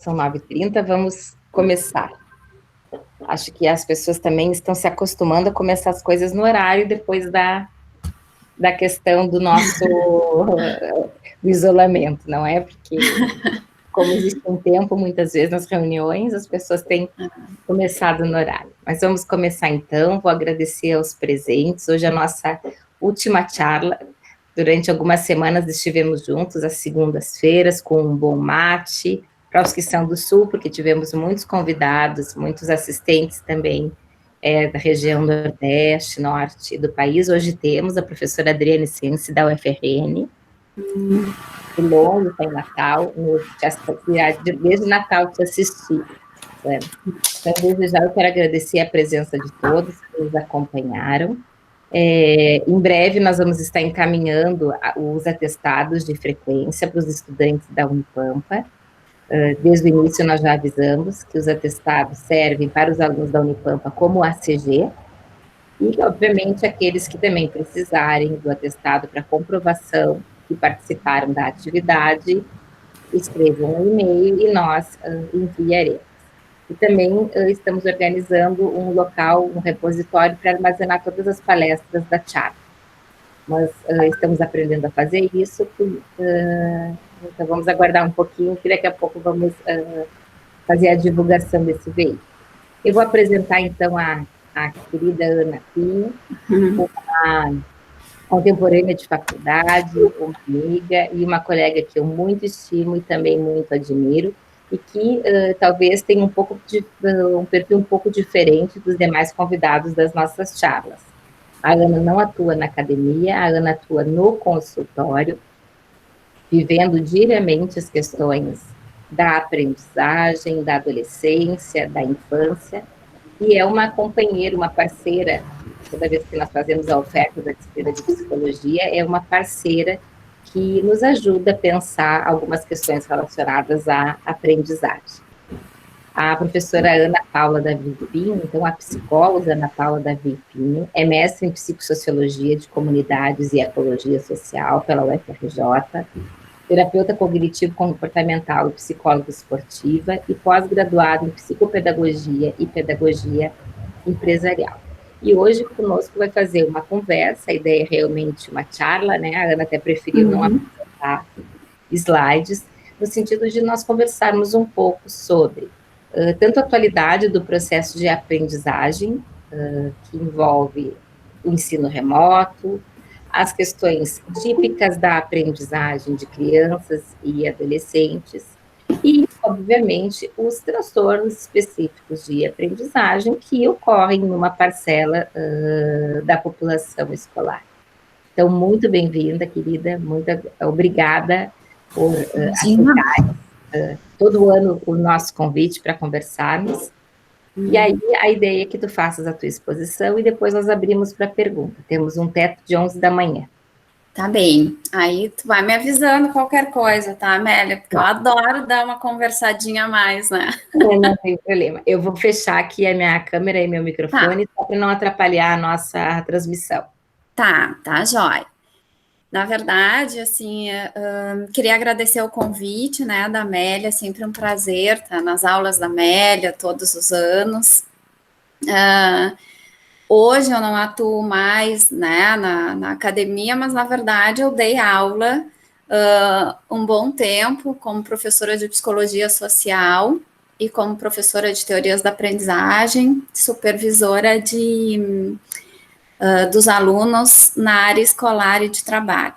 São 9h30, vamos começar. Acho que as pessoas também estão se acostumando a começar as coisas no horário depois da questão do nosso do isolamento, não é? Porque, como existe um tempo, muitas vezes, nas reuniões, as pessoas têm começado no horário. Mas vamos começar, então. Vou agradecer aos presentes. Hoje é a nossa última charla. Durante algumas semanas estivemos juntos, às segundas-feiras, com um bom mate, para os que são do Sul, porque tivemos muitos convidados, muitos assistentes também da região Nordeste, Norte do país. Hoje temos a professora Adriane Sense, da UFRN, de longe, está em Natal, desde Natal te assisti. Então, desde já eu quero agradecer a presença de todos que nos acompanharam. Em breve nós vamos estar encaminhando os atestados de frequência para os estudantes da Unipampa. Desde o início nós já avisamos que os atestados servem para os alunos da Unipampa como ACG, e obviamente aqueles que também precisarem do atestado para comprovação que participaram da atividade, escrevam um e-mail e nós enviaremos. E também estamos organizando um local, um repositório para armazenar todas as palestras da charla. Nós estamos aprendendo a fazer isso, então vamos aguardar um pouquinho, que daqui a pouco vamos fazer a divulgação desse veículo. Eu vou apresentar, então, a querida Ana Pinho, uma contemporânea de faculdade, uma amiga e uma colega que eu muito estimo e também muito admiro, e que talvez tenha um perfil um pouco diferente dos demais convidados das nossas charlas. A Ana não atua na academia, a Ana atua no consultório, vivendo diariamente as questões da aprendizagem, da adolescência, da infância, e é uma companheira, uma parceira, toda vez que nós fazemos a oferta da disciplina de psicologia, é uma parceira que nos ajuda a pensar algumas questões relacionadas à aprendizagem. A professora Ana Paula Davi Pinho, então a psicóloga Ana Paula Davi Pinho, é mestre em psicossociologia de comunidades e ecologia social pela UFRJ, terapeuta cognitivo-comportamental e psicóloga esportiva e pós-graduada em psicopedagogia e pedagogia empresarial. E hoje conosco vai fazer uma conversa, a ideia é realmente uma charla, né? A Ana até preferiu não apresentar slides, no sentido de nós conversarmos um pouco sobre tanto a atualidade do processo de aprendizagem, que envolve o ensino remoto, as questões típicas da aprendizagem de crianças e adolescentes, e, obviamente, os transtornos específicos de aprendizagem que ocorrem numa parcela da população escolar. Então, muito bem-vinda, querida, muito obrigada por aceitar todo ano o nosso convite para conversarmos. E aí, a ideia é que tu faças a tua exposição e depois nós abrimos para pergunta. Temos um teto de 11 da manhã. Tá bem. Aí tu vai me avisando qualquer coisa, tá, Amélia? Porque eu adoro dar uma conversadinha a mais, né? Não tem problema. Eu vou fechar aqui a minha câmera e meu microfone só para não atrapalhar a nossa transmissão. Tá, jóia. Na verdade, assim, queria agradecer o convite, né, da Amélia, sempre um prazer estar nas aulas da Amélia todos os anos. Hoje eu não atuo mais, né, na academia, mas na verdade eu dei aula um bom tempo como professora de psicologia social e como professora de teorias da aprendizagem, supervisora dos alunos na área escolar e de trabalho.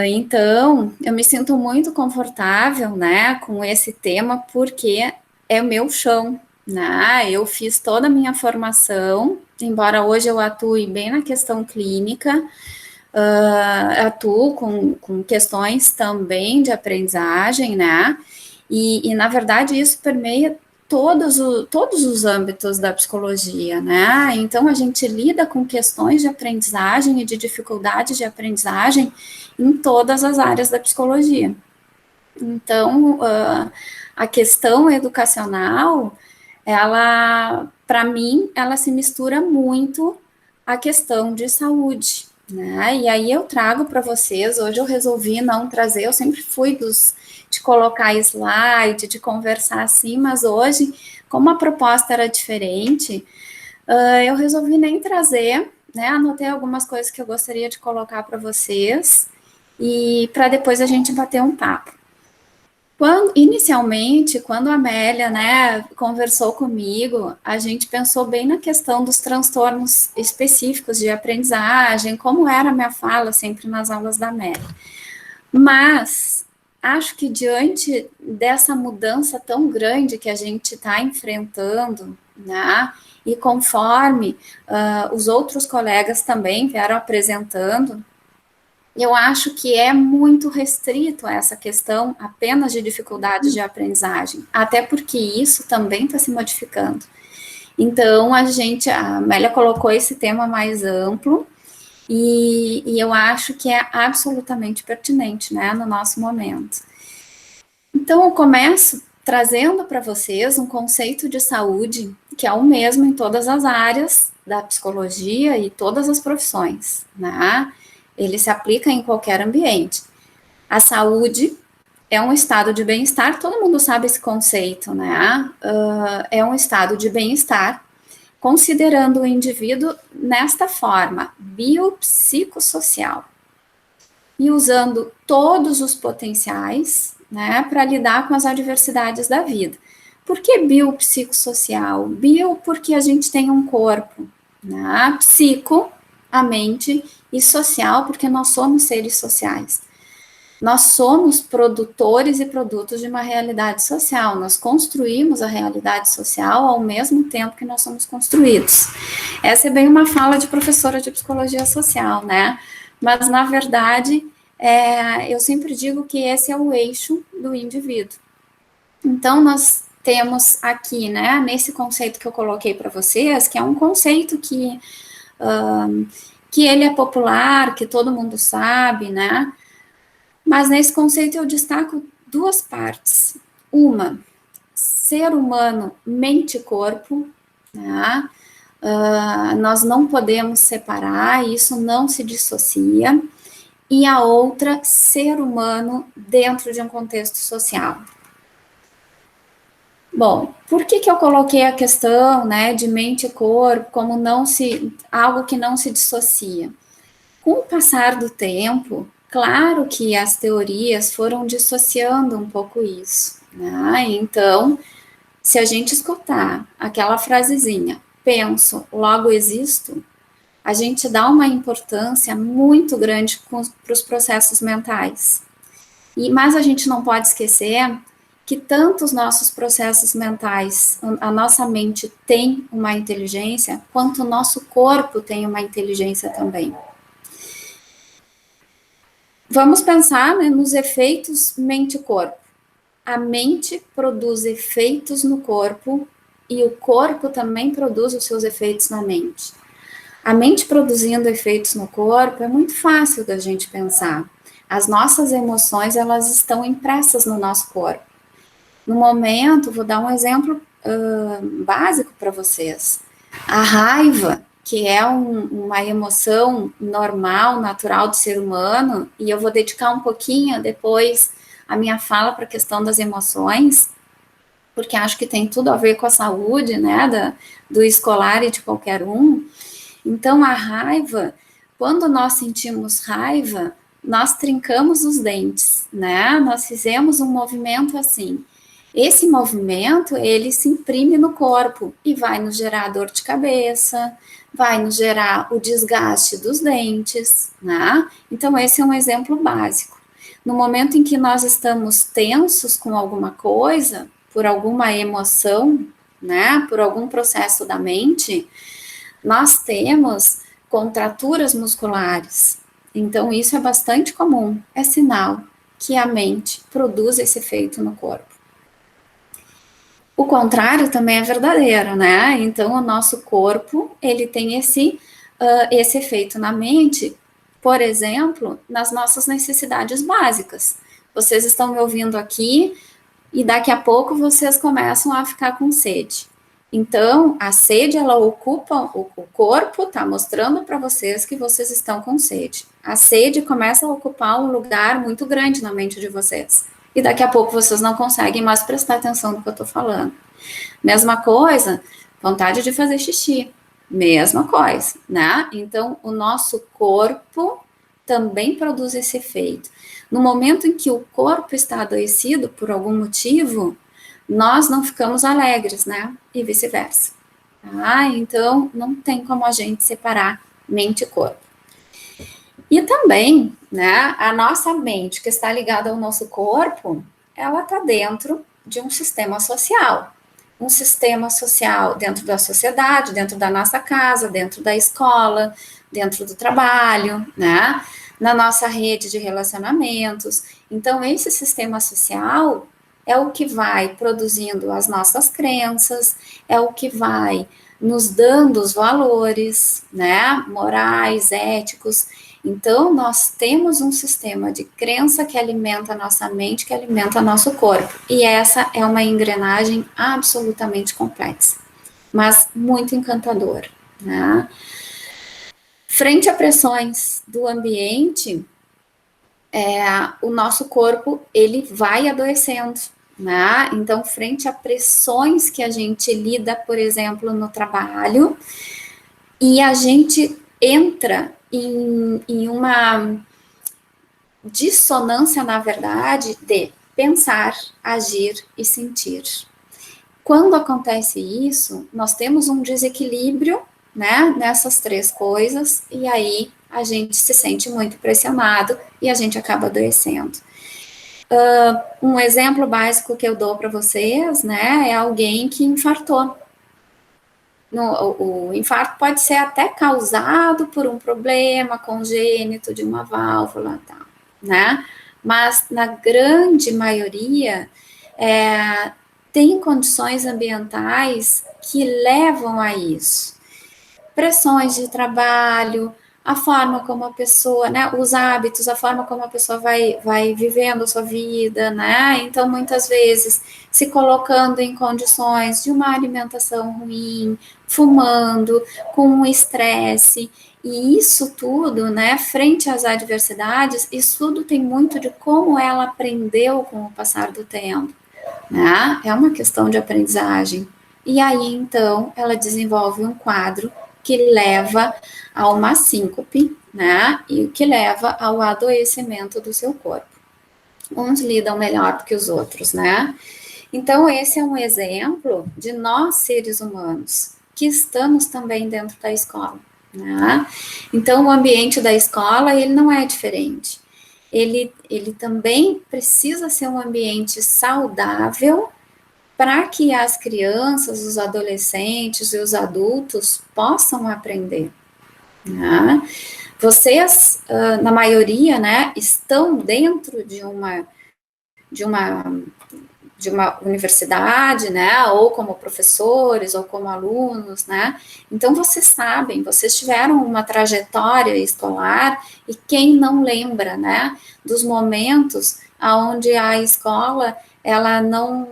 Então, eu me sinto muito confortável, né, com esse tema, porque é o meu chão, né, eu fiz toda a minha formação, embora hoje eu atue bem na questão clínica, atuo com questões também de aprendizagem, né, e na verdade isso permeia todos os âmbitos da psicologia, né? Então, a gente lida com questões de aprendizagem e de dificuldades de aprendizagem em todas as áreas da psicologia. Então, a questão educacional, ela, para mim, ela se mistura muito à questão de saúde, né? E aí eu trago para vocês, hoje eu resolvi não trazer, eu sempre fui de colocar slide, de conversar assim, mas hoje, como a proposta era diferente, eu resolvi nem trazer, né? Anotei algumas coisas que eu gostaria de colocar para vocês e para depois a gente bater um papo. Inicialmente, quando a Amélia, né, conversou comigo, a gente pensou bem na questão dos transtornos específicos de aprendizagem, como era a minha fala sempre nas aulas da Amélia. Mas acho que diante dessa mudança tão grande que a gente está enfrentando, né, e conforme os outros colegas também vieram apresentando, eu acho que é muito restrito a essa questão apenas de dificuldades de aprendizagem, até porque isso também está se modificando. Então, a Amélia colocou esse tema mais amplo, e eu acho que é absolutamente pertinente, né, no nosso momento. Então, eu começo trazendo para vocês um conceito de saúde que é o mesmo em todas as áreas da psicologia e todas as profissões, né? Ele se aplica em qualquer ambiente. A saúde é um estado de bem-estar, todo mundo sabe esse conceito, né? É um estado de bem-estar, considerando o indivíduo nesta forma, biopsicossocial, e usando todos os potenciais, né, para lidar com as adversidades da vida. Por que biopsicossocial? Bio, porque a gente tem um corpo, né? Psico, a mente, e social, porque nós somos seres sociais. Nós somos produtores e produtos de uma realidade social, nós construímos a realidade social ao mesmo tempo que nós somos construídos. Essa é bem uma fala de professora de psicologia social, né? Mas, na verdade, eu sempre digo que esse é o eixo do indivíduo. Então, nós temos aqui, né, nesse conceito que eu coloquei para vocês, que é um conceito que ele é popular, que todo mundo sabe, né? Mas nesse conceito eu destaco duas partes. Uma, ser humano, mente e corpo, né? Nós não podemos separar, isso não se dissocia. E a outra, ser humano dentro de um contexto social. Bom, por que eu coloquei a questão, né, de mente e corpo como algo que não se dissocia? Com o passar do tempo, claro que as teorias foram dissociando um pouco isso, né? Então, se a gente escutar aquela frasezinha, penso, logo existo, a gente dá uma importância muito grande para os processos mentais. Mas a gente não pode esquecer que tanto os nossos processos mentais, a nossa mente tem uma inteligência, quanto o nosso corpo tem uma inteligência também. Vamos pensar, né, nos efeitos mente-corpo. A mente produz efeitos no corpo e o corpo também produz os seus efeitos na mente. A mente produzindo efeitos no corpo é muito fácil da gente pensar. As nossas emoções, elas estão impressas no nosso corpo. No momento, vou dar um exemplo básico para vocês. A raiva, que é uma emoção normal, natural do ser humano, e eu vou dedicar um pouquinho depois a minha fala para a questão das emoções, porque acho que tem tudo a ver com a saúde, né, do escolar e de qualquer um. Então, a raiva, quando nós sentimos raiva, nós trincamos os dentes, né, nós fizemos um movimento assim. Esse movimento, ele se imprime no corpo e vai nos gerar dor de cabeça, vai nos gerar o desgaste dos dentes, né? Então, esse é um exemplo básico. No momento em que nós estamos tensos com alguma coisa, por alguma emoção, né, por algum processo da mente, nós temos contraturas musculares. Então, isso é bastante comum, é sinal que a mente produz esse efeito no corpo. O contrário também é verdadeiro, né? Então, o nosso corpo, ele tem esse efeito na mente, por exemplo, nas nossas necessidades básicas. Vocês estão me ouvindo aqui e daqui a pouco vocês começam a ficar com sede. Então, a sede, ela ocupa, o corpo está mostrando para vocês que vocês estão com sede. A sede começa a ocupar um lugar muito grande na mente de vocês. E daqui a pouco vocês não conseguem mais prestar atenção no que eu estou falando. Mesma coisa, vontade de fazer xixi. Mesma coisa, né? Então, o nosso corpo também produz esse efeito. No momento em que o corpo está adoecido por algum motivo, nós não ficamos alegres, né? E vice-versa. Então, não tem como a gente separar mente e corpo. E também, né, a nossa mente, que está ligada ao nosso corpo, ela está dentro de um sistema social. Um sistema social dentro da sociedade, dentro da nossa casa, dentro da escola, dentro do trabalho, né? Na nossa rede de relacionamentos. Então, esse sistema social é o que vai produzindo as nossas crenças, é o que vai nos dando os valores, né? Morais, éticos. Então, nós temos um sistema de crença que alimenta a nossa mente, que alimenta nosso corpo. E essa é uma engrenagem absolutamente complexa, mas muito encantadora, né? Frente a pressões do ambiente, o nosso corpo, ele vai adoecendo, né? Então, frente a pressões que a gente lida, por exemplo, no trabalho, e a gente entra em uma dissonância, na verdade, de pensar, agir e sentir. Quando acontece isso, nós temos um desequilíbrio, né, nessas três coisas, e aí a gente se sente muito pressionado e a gente acaba adoecendo. Um exemplo básico que eu dou para vocês, né, é alguém que infartou. O infarto pode ser até causado por um problema congênito de uma válvula, tal, né? Mas na grande maioria tem condições ambientais que levam a isso. Pressões de trabalho, a forma como a pessoa, né, os hábitos, a forma como a pessoa vai vivendo a sua vida, né, então muitas vezes se colocando em condições de uma alimentação ruim, fumando, com um estresse, e isso tudo, né, frente às adversidades, isso tudo tem muito de como ela aprendeu com o passar do tempo, né, é uma questão de aprendizagem, e aí então ela desenvolve um quadro que leva a uma síncope, né, e que leva ao adoecimento do seu corpo. Uns lidam melhor do que os outros, né? Então, esse é um exemplo de nós, seres humanos, que estamos também dentro da escola, né? Então, o ambiente da escola, ele não é diferente. Ele também precisa ser um ambiente saudável para que as crianças, os adolescentes e os adultos possam aprender, né? Vocês, na maioria, né, estão dentro de uma universidade, né, ou como professores, ou como alunos, né, então vocês sabem, vocês tiveram uma trajetória escolar, e quem não lembra, né, dos momentos onde a escola, ela não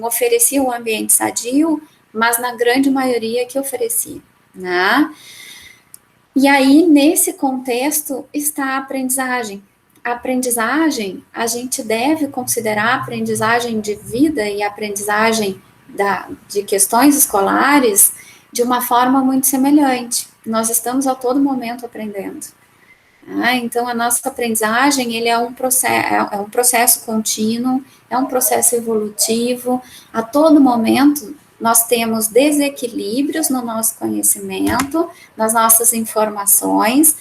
oferecia um ambiente sadio, mas na grande maioria que oferecia, né. E aí, nesse contexto, está a aprendizagem. A aprendizagem, a gente deve considerar a aprendizagem de vida e a aprendizagem de questões escolares de uma forma muito semelhante. Nós estamos a todo momento aprendendo. Então, a nossa aprendizagem, ele é um processo contínuo, é um processo evolutivo. A todo momento, nós temos desequilíbrios no nosso conhecimento, nas nossas informações,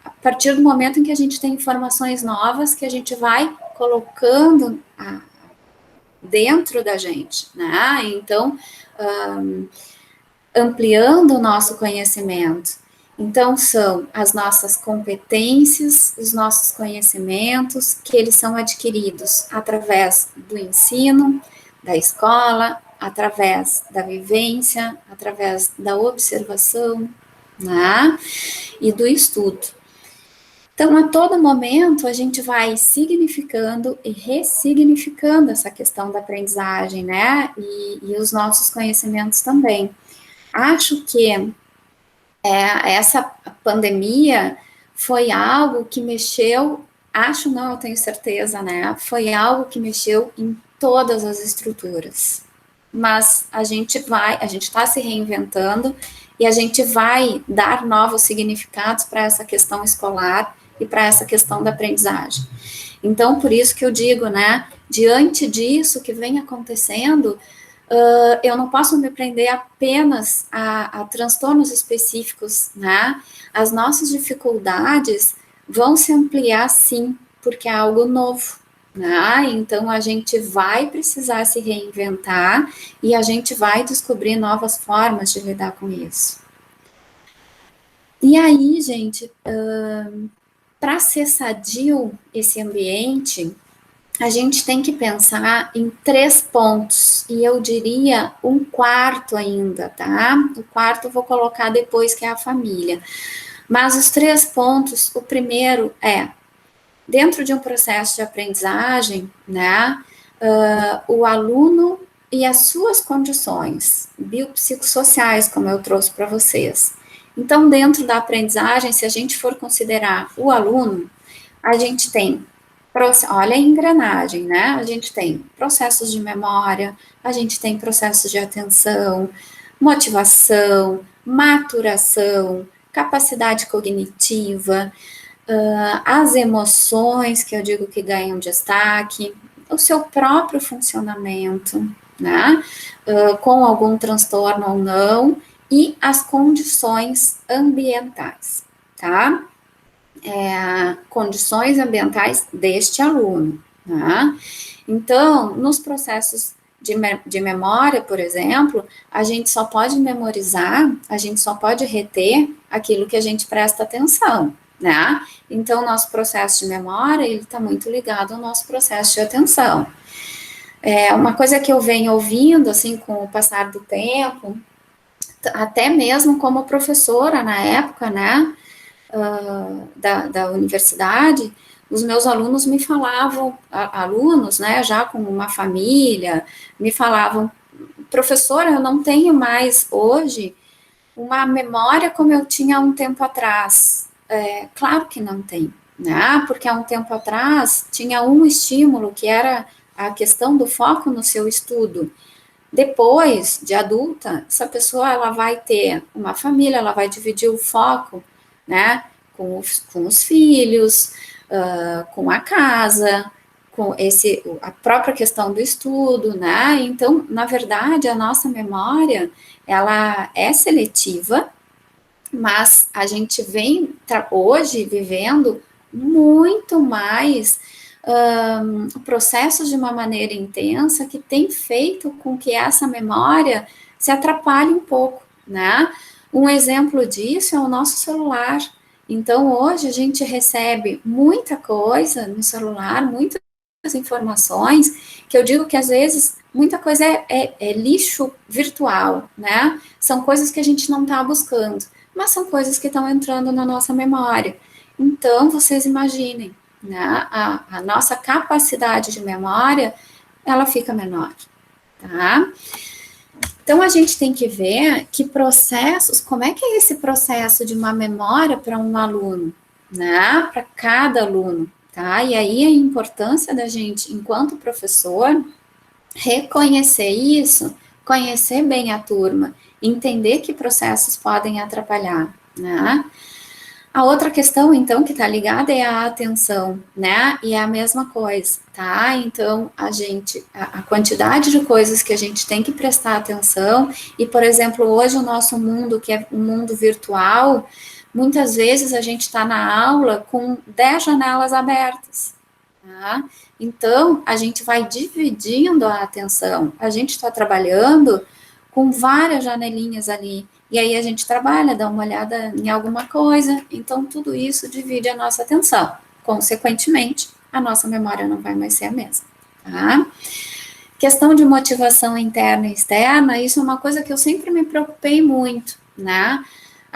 a partir do momento em que a gente tem informações novas, que a gente vai colocando dentro da gente, né? Então, ampliando o nosso conhecimento. Então, são as nossas competências, os nossos conhecimentos, que eles são adquiridos através do ensino, da escola, através da vivência, através da observação, né? E do estudo. Então, a todo momento, a gente vai significando e ressignificando essa questão da aprendizagem, né? E os nossos conhecimentos também. Acho que essa pandemia foi algo que mexeu, acho não, eu tenho certeza, né? Foi algo que mexeu em todas as estruturas. Mas a gente está se reinventando e a gente vai dar novos significados para essa questão escolar e para essa questão da aprendizagem. Então, por isso que eu digo, né, diante disso que vem acontecendo, eu não posso me prender apenas a transtornos específicos, né? As nossas dificuldades vão se ampliar, sim, porque é algo novo, né? Então, a gente vai precisar se reinventar e a gente vai descobrir novas formas de lidar com isso. E aí, gente, para ser sadio esse ambiente, a gente tem que pensar em 3 pontos, e eu diria um quarto ainda, tá? O quarto eu vou colocar depois, que é a família. Mas os 3 pontos, o primeiro é, dentro de um processo de aprendizagem, né, o aluno e as suas condições biopsicossociais, como eu trouxe para vocês. Então, dentro da aprendizagem, se a gente for considerar o aluno, a gente tem, olha a engrenagem, né? A gente tem processos de memória, a gente tem processos de atenção, motivação, maturação, capacidade cognitiva, as emoções, que eu digo que ganham destaque, o seu próprio funcionamento, né? Com algum transtorno ou não, e as condições ambientais, tá? Condições ambientais deste aluno, né? Então, nos processos de memória, por exemplo, a gente só pode memorizar, a gente só pode reter aquilo que a gente presta atenção, né? Então, nosso processo de memória, ele está muito ligado ao nosso processo de atenção. Uma coisa que eu venho ouvindo, assim, com o passar do tempo, até mesmo como professora na época, né, da universidade, os meus alunos me falavam, alunos, né, já com uma família, me falavam, professora, eu não tenho mais hoje uma memória como eu tinha há um tempo atrás. Claro que não tem, né, porque há um tempo atrás tinha um estímulo que era a questão do foco no seu estudo. Depois de adulta, essa pessoa ela vai ter uma família, ela vai dividir o foco, né, com os filhos, com a casa, com a própria questão do estudo, né? Então, na verdade, a nossa memória, ela é seletiva, mas a gente vem hoje vivendo muito mais processos de uma maneira intensa que tem feito com que essa memória se atrapalhe um pouco, né? Um exemplo disso é o nosso celular. Então, hoje a gente recebe muita coisa no celular, muitas informações, que eu digo que às vezes muita coisa é lixo virtual, né? São coisas que a gente não está buscando, mas são coisas que estão entrando na nossa memória. Então, vocês imaginem, né? A nossa capacidade de memória, ela fica menor, tá? Então, a gente tem que ver que processos, como é que é esse processo de uma memória para um aluno, né? Para cada aluno, tá? E aí a importância da gente, enquanto professor, reconhecer isso, conhecer bem a turma, entender que processos podem atrapalhar, né? A outra questão, então, que está ligada é a atenção, né? E é a mesma coisa, tá? Então, a quantidade de coisas que a gente tem que prestar atenção, e, por exemplo, hoje o nosso mundo, que é um mundo virtual, muitas vezes a gente está na aula com 10 janelas abertas, tá? Então, a gente vai dividindo a atenção, a gente está trabalhando com várias janelinhas ali, e aí a gente trabalha, dá uma olhada em alguma coisa, então tudo isso divide a nossa atenção. Consequentemente, a nossa memória não vai mais ser a mesma, tá? Questão de motivação interna e externa, isso é uma coisa que eu sempre me preocupei muito, né?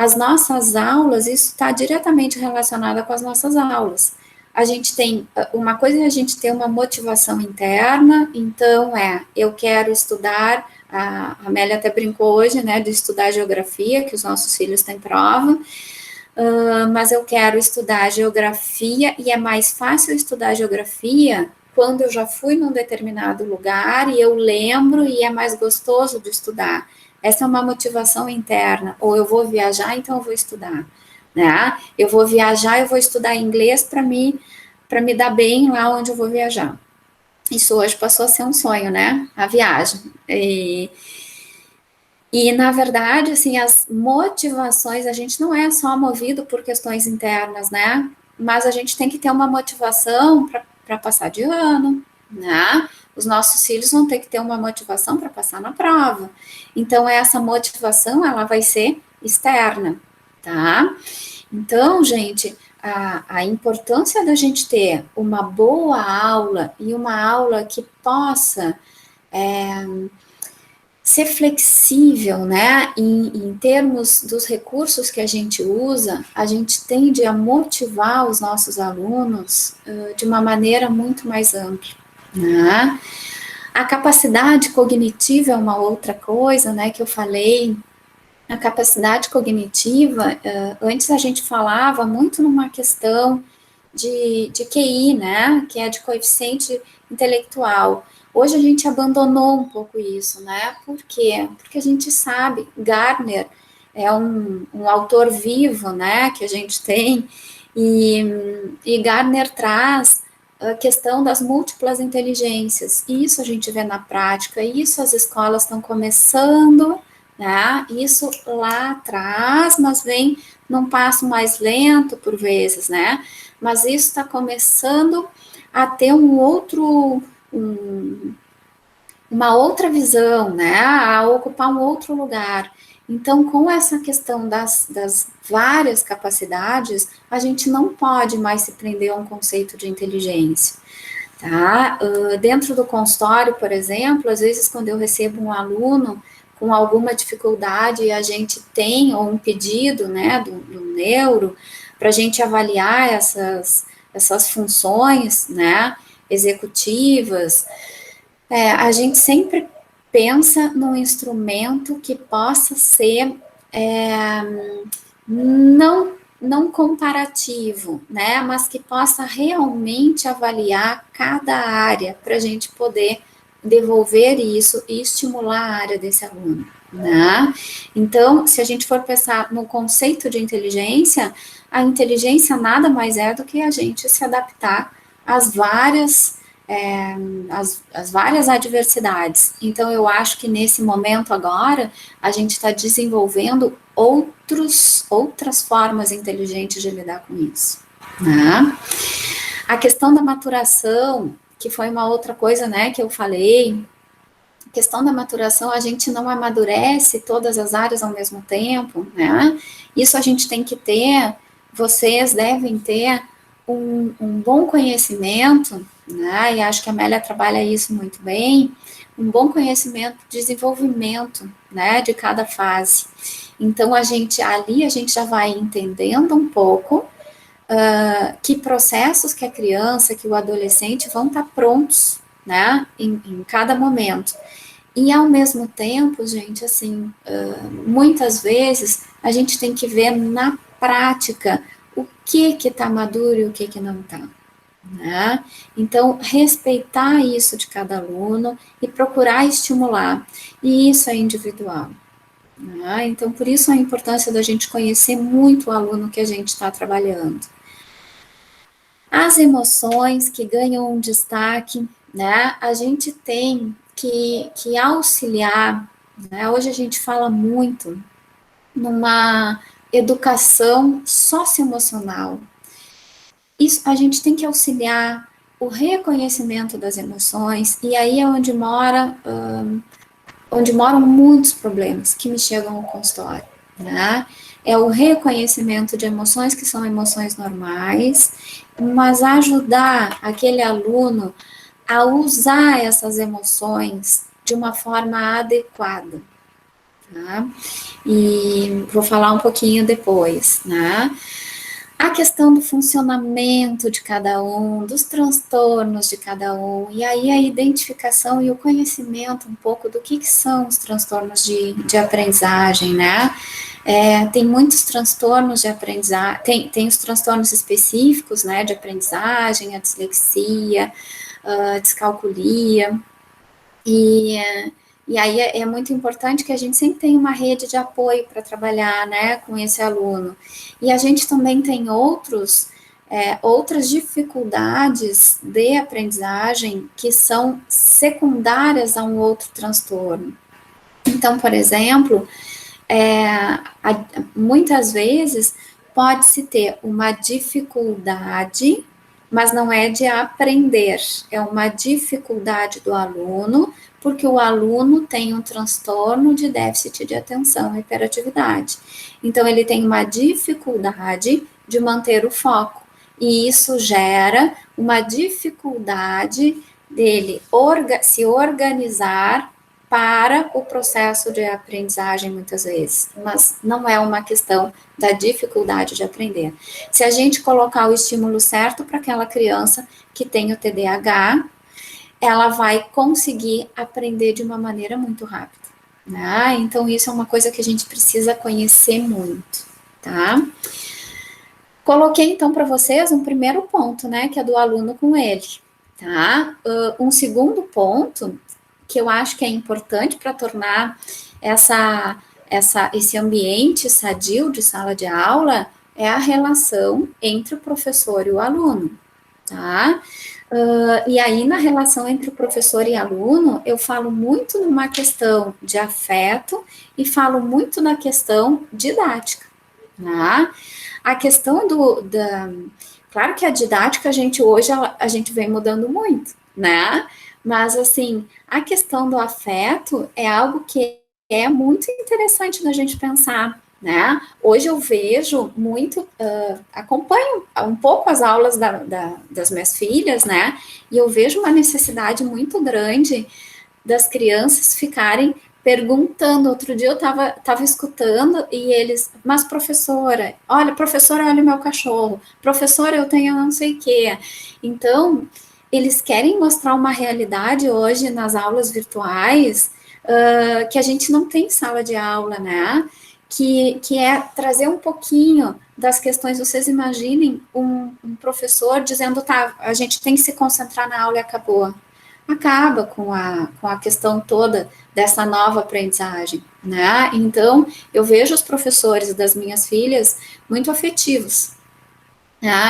as nossas aulas, isso está diretamente relacionado com as nossas aulas. A gente tem, uma coisa é a gente ter uma motivação interna, então eu quero estudar, a Amélia até brincou hoje, né, de estudar geografia, que os nossos filhos têm prova, mas eu quero estudar geografia, e é mais fácil estudar geografia quando eu já fui num determinado lugar e eu lembro e é mais gostoso de estudar. Essa é uma motivação interna. Ou eu vou viajar, então eu vou estudar, né? Eu vou viajar, eu vou estudar inglês para me dar bem lá onde eu vou viajar. Isso hoje passou a ser um sonho, né? A viagem. E, na verdade, assim, as motivações, a gente não é só movido por questões internas, né? Mas a gente tem que ter uma motivação para passar de ano, né? Os nossos filhos vão ter que ter uma motivação para passar na prova. Então, essa motivação, ela vai ser externa, tá? Então, gente, a importância da gente ter uma boa aula e uma aula que possa ser flexível, né, em termos dos recursos que a gente usa, a gente tende a motivar os nossos alunos de uma maneira muito mais ampla, né? A capacidade cognitiva é uma outra coisa, né, que eu falei. A capacidade cognitiva, antes a gente falava muito numa questão de QI, né, que é de coeficiente intelectual. Hoje a gente abandonou um pouco isso, né? Por quê? Porque a gente sabe, Gardner é um autor vivo, né, que a gente tem, e Gardner traz a questão das múltiplas inteligências. Isso a gente vê na prática, isso as escolas estão começando, né? Isso lá atrás, mas vem num passo mais lento por vezes, né? Mas isso está começando a ter uma outra visão, né, a ocupar um outro lugar. Então, com essa questão das várias capacidades, a gente não pode mais se prender a um conceito de inteligência, tá? Dentro do consultório, por exemplo, às vezes quando eu recebo um aluno com alguma dificuldade e a gente tem, ou um pedido, né, do neuro, para a gente avaliar essas funções, né, executivas, a gente sempre pensa num instrumento que possa ser não comparativo, né, mas que possa realmente avaliar cada área para a gente poder devolver isso e estimular a área desse aluno, né? Então, se a gente for pensar no conceito de inteligência, a inteligência nada mais é do que a gente se adaptar às várias adversidades. Então, eu acho que nesse momento agora, a gente está desenvolvendo outras formas inteligentes de lidar com isso, né? A questão da maturação, que foi uma outra coisa, né, que eu falei, a questão da maturação, a gente não amadurece todas as áreas ao mesmo tempo, né? Isso a gente tem que ter, vocês devem ter um bom conhecimento, né? E acho que a Amélia trabalha isso muito bem, um bom conhecimento, desenvolvimento, né, de cada fase. Então, a gente já vai entendendo um pouco que processos que a criança, que o adolescente vão estar prontos, né, em cada momento. E, ao mesmo tempo, gente, assim, muitas vezes a gente tem que ver na prática o que está maduro e o que não está, né? Então, respeitar isso de cada aluno e procurar estimular. E isso é individual, né? Então, por isso a importância da gente conhecer muito o aluno que a gente está trabalhando. As emoções que ganham um destaque, né? A gente tem que auxiliar, né? Hoje a gente fala muito numa educação socioemocional. Isso, a gente tem que auxiliar o reconhecimento das emoções, e aí é onde moram muitos problemas que me chegam ao consultório, né? É o reconhecimento de emoções que são emoções normais, mas ajudar aquele aluno a usar essas emoções de uma forma adequada, tá? E vou falar um pouquinho depois, né? A questão do funcionamento de cada um, dos transtornos de cada um, e aí a identificação e o conhecimento um pouco do que são os transtornos de aprendizagem, né? Tem muitos transtornos de aprendizagem, tem os transtornos específicos, né, de aprendizagem, a dislexia, a descalculia, e aí é muito importante que a gente sempre tenha uma rede de apoio para trabalhar, né, com esse aluno. E a gente também tem outras dificuldades de aprendizagem que são secundárias a um outro transtorno. Então, por exemplo, muitas vezes pode-se ter uma dificuldade, mas não é de aprender, é uma dificuldade do aluno, porque o aluno tem um transtorno de déficit de atenção e hiperatividade. Então, ele tem uma dificuldade de manter o foco, e isso gera uma dificuldade dele se organizar para o processo de aprendizagem, muitas vezes, mas não é uma questão da dificuldade de aprender. Se a gente colocar o estímulo certo para aquela criança que tem o TDAH, ela vai conseguir aprender de uma maneira muito rápida, né? Então, isso é uma coisa que a gente precisa conhecer muito, tá? Coloquei, então, para vocês um primeiro ponto, né, que é do aluno com ele, tá? Um segundo ponto que eu acho que é importante para tornar esse ambiente sadio de sala de aula é a relação entre o professor e o aluno, tá? E aí, na relação entre o professor e aluno, eu falo muito numa questão de afeto e falo muito na questão didática, tá? A questão claro que a didática, hoje a gente vem mudando muito, né? Mas, assim, a questão do afeto é algo que é muito interessante da gente pensar, né? Hoje eu vejo muito, acompanho um pouco as aulas das minhas filhas, né? E eu vejo uma necessidade muito grande das crianças ficarem perguntando. Outro dia eu estava escutando e eles, mas professora, olha o meu cachorro, professora, eu tenho não sei o quê. Então, eles querem mostrar uma realidade hoje nas aulas virtuais que a gente não tem sala de aula, né? Que é trazer um pouquinho das questões. Vocês imaginem um professor dizendo, tá, a gente tem que se concentrar na aula e acabou. Acaba com a questão toda dessa nova aprendizagem, né? Então, eu vejo os professores das minhas filhas muito afetivos,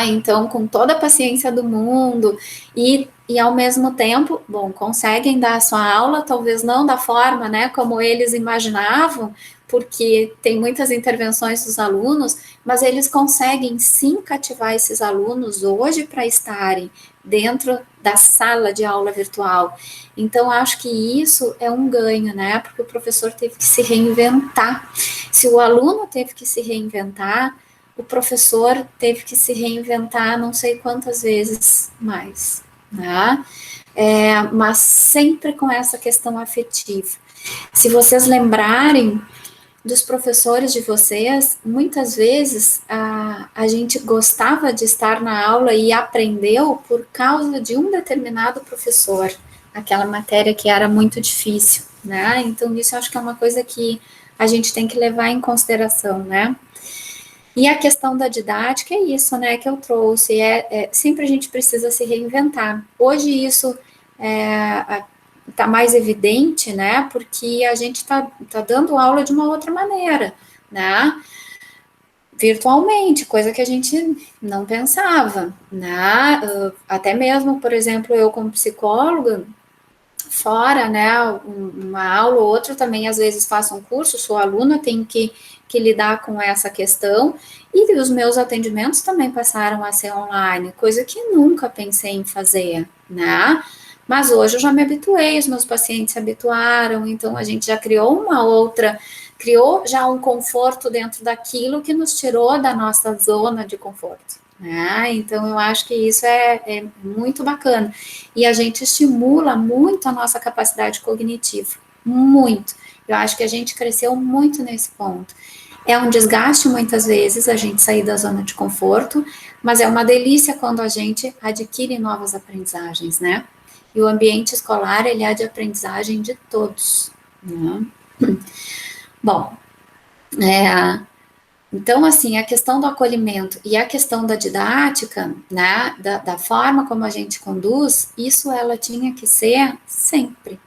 então, com toda a paciência do mundo e ao mesmo tempo, bom, conseguem dar a sua aula, talvez não da forma, né, como eles imaginavam, porque tem muitas intervenções dos alunos, mas eles conseguem sim cativar esses alunos hoje para estarem dentro da sala de aula virtual. Então, acho que isso é um ganho, né, porque o professor teve que se reinventar. Se o aluno teve que se reinventar, o professor teve que se reinventar não sei quantas vezes mais, né? Mas sempre com essa questão afetiva. Se vocês lembrarem dos professores de vocês, muitas vezes a gente gostava de estar na aula e aprendeu por causa de um determinado professor, aquela matéria que era muito difícil, né? Então, isso eu acho que é uma coisa que a gente tem que levar em consideração, né? E a questão da didática é isso, né, que eu trouxe, sempre a gente precisa se reinventar. Hoje isso está mais evidente, né, porque a gente tá dando aula de uma outra maneira, né, virtualmente, coisa que a gente não pensava, né, até mesmo, por exemplo, eu como psicóloga, fora, né, uma aula ou outra, também às vezes faço um curso, sou aluna, tenho que lidar com essa questão, e os meus atendimentos também passaram a ser online, coisa que nunca pensei em fazer, né, mas hoje eu já me habituei, os meus pacientes se habituaram, então a gente já criou criou já um conforto dentro daquilo que nos tirou da nossa zona de conforto. Então, eu acho que isso muito bacana. E a gente estimula muito a nossa capacidade cognitiva, muito. Eu acho que a gente cresceu muito nesse ponto. É um desgaste, muitas vezes, a gente sair da zona de conforto, mas é uma delícia quando a gente adquire novas aprendizagens, né? E o ambiente escolar, ele é de aprendizagem de todos, né? Bom, então, assim, a questão do acolhimento e a questão da didática, né, da forma como a gente conduz, isso ela tinha que ser sempre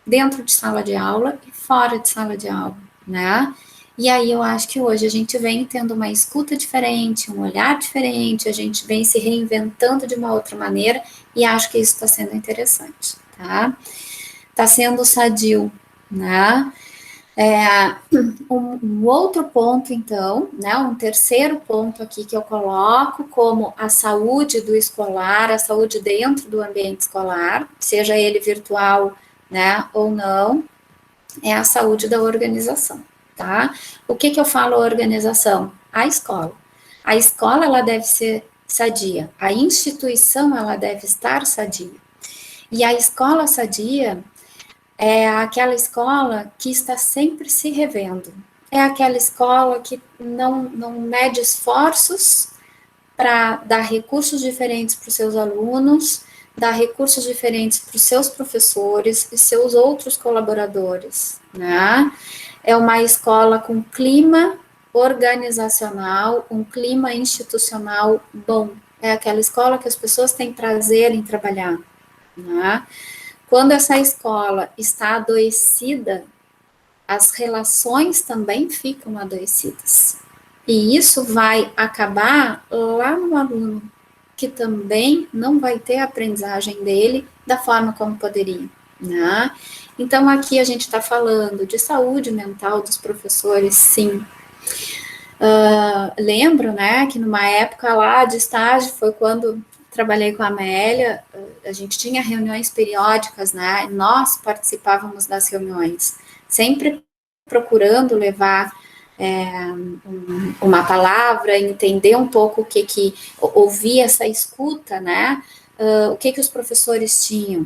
dentro de sala de aula e fora de sala de aula, né? E aí eu acho que hoje a gente vem tendo uma escuta diferente, um olhar diferente, a gente vem se reinventando de uma outra maneira e acho que isso está sendo interessante, tá? Está sendo sadio, né? Um outro ponto, então, né, um terceiro ponto aqui que eu coloco como a saúde do escolar, a saúde dentro do ambiente escolar, seja ele virtual, né, ou não, é a saúde da organização, tá? O que eu falo organização? A escola. A escola, ela deve ser sadia, a instituição, ela deve estar sadia. E a escola sadia é aquela escola que está sempre se revendo. É aquela escola que não mede esforços para dar recursos diferentes para os seus alunos, dar recursos diferentes para os seus professores e seus outros colaboradores, né? É uma escola com clima organizacional, um clima institucional bom. É aquela escola que as pessoas têm prazer em trabalhar, né? Quando essa escola está adoecida, as relações também ficam adoecidas. E isso vai acabar lá no aluno, que também não vai ter a aprendizagem dele da forma como poderia, né? Então, aqui a gente está falando de saúde mental dos professores, sim. Lembro, né, que numa época lá de estágio, foi quando trabalhei com a Amélia, a gente tinha reuniões periódicas, né, e nós participávamos das reuniões, sempre procurando levar uma palavra, entender um pouco o que ouvir essa escuta, né, o que os professores tinham.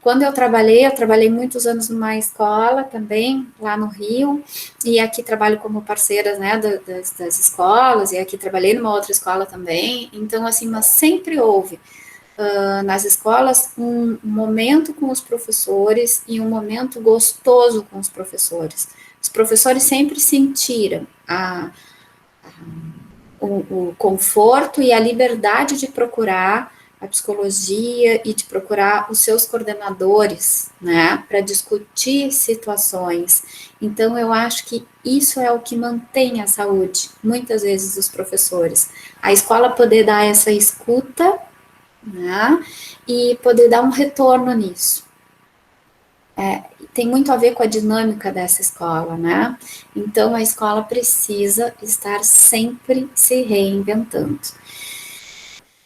Quando eu trabalhei muitos anos numa escola também, lá no Rio, e aqui trabalho como parceira, né, das escolas, e aqui trabalhei numa outra escola também, então, assim, mas sempre houve nas escolas um momento com os professores e um momento gostoso com os professores. Os professores sempre sentiram o conforto e a liberdade de procurar a psicologia e de procurar os seus coordenadores, né, para discutir situações. Então, eu acho que isso é o que mantém a saúde, muitas vezes, dos professores. A escola poder dar essa escuta, né, e poder dar um retorno nisso. Tem muito a ver com a dinâmica dessa escola, né? Então, a escola precisa estar sempre se reinventando.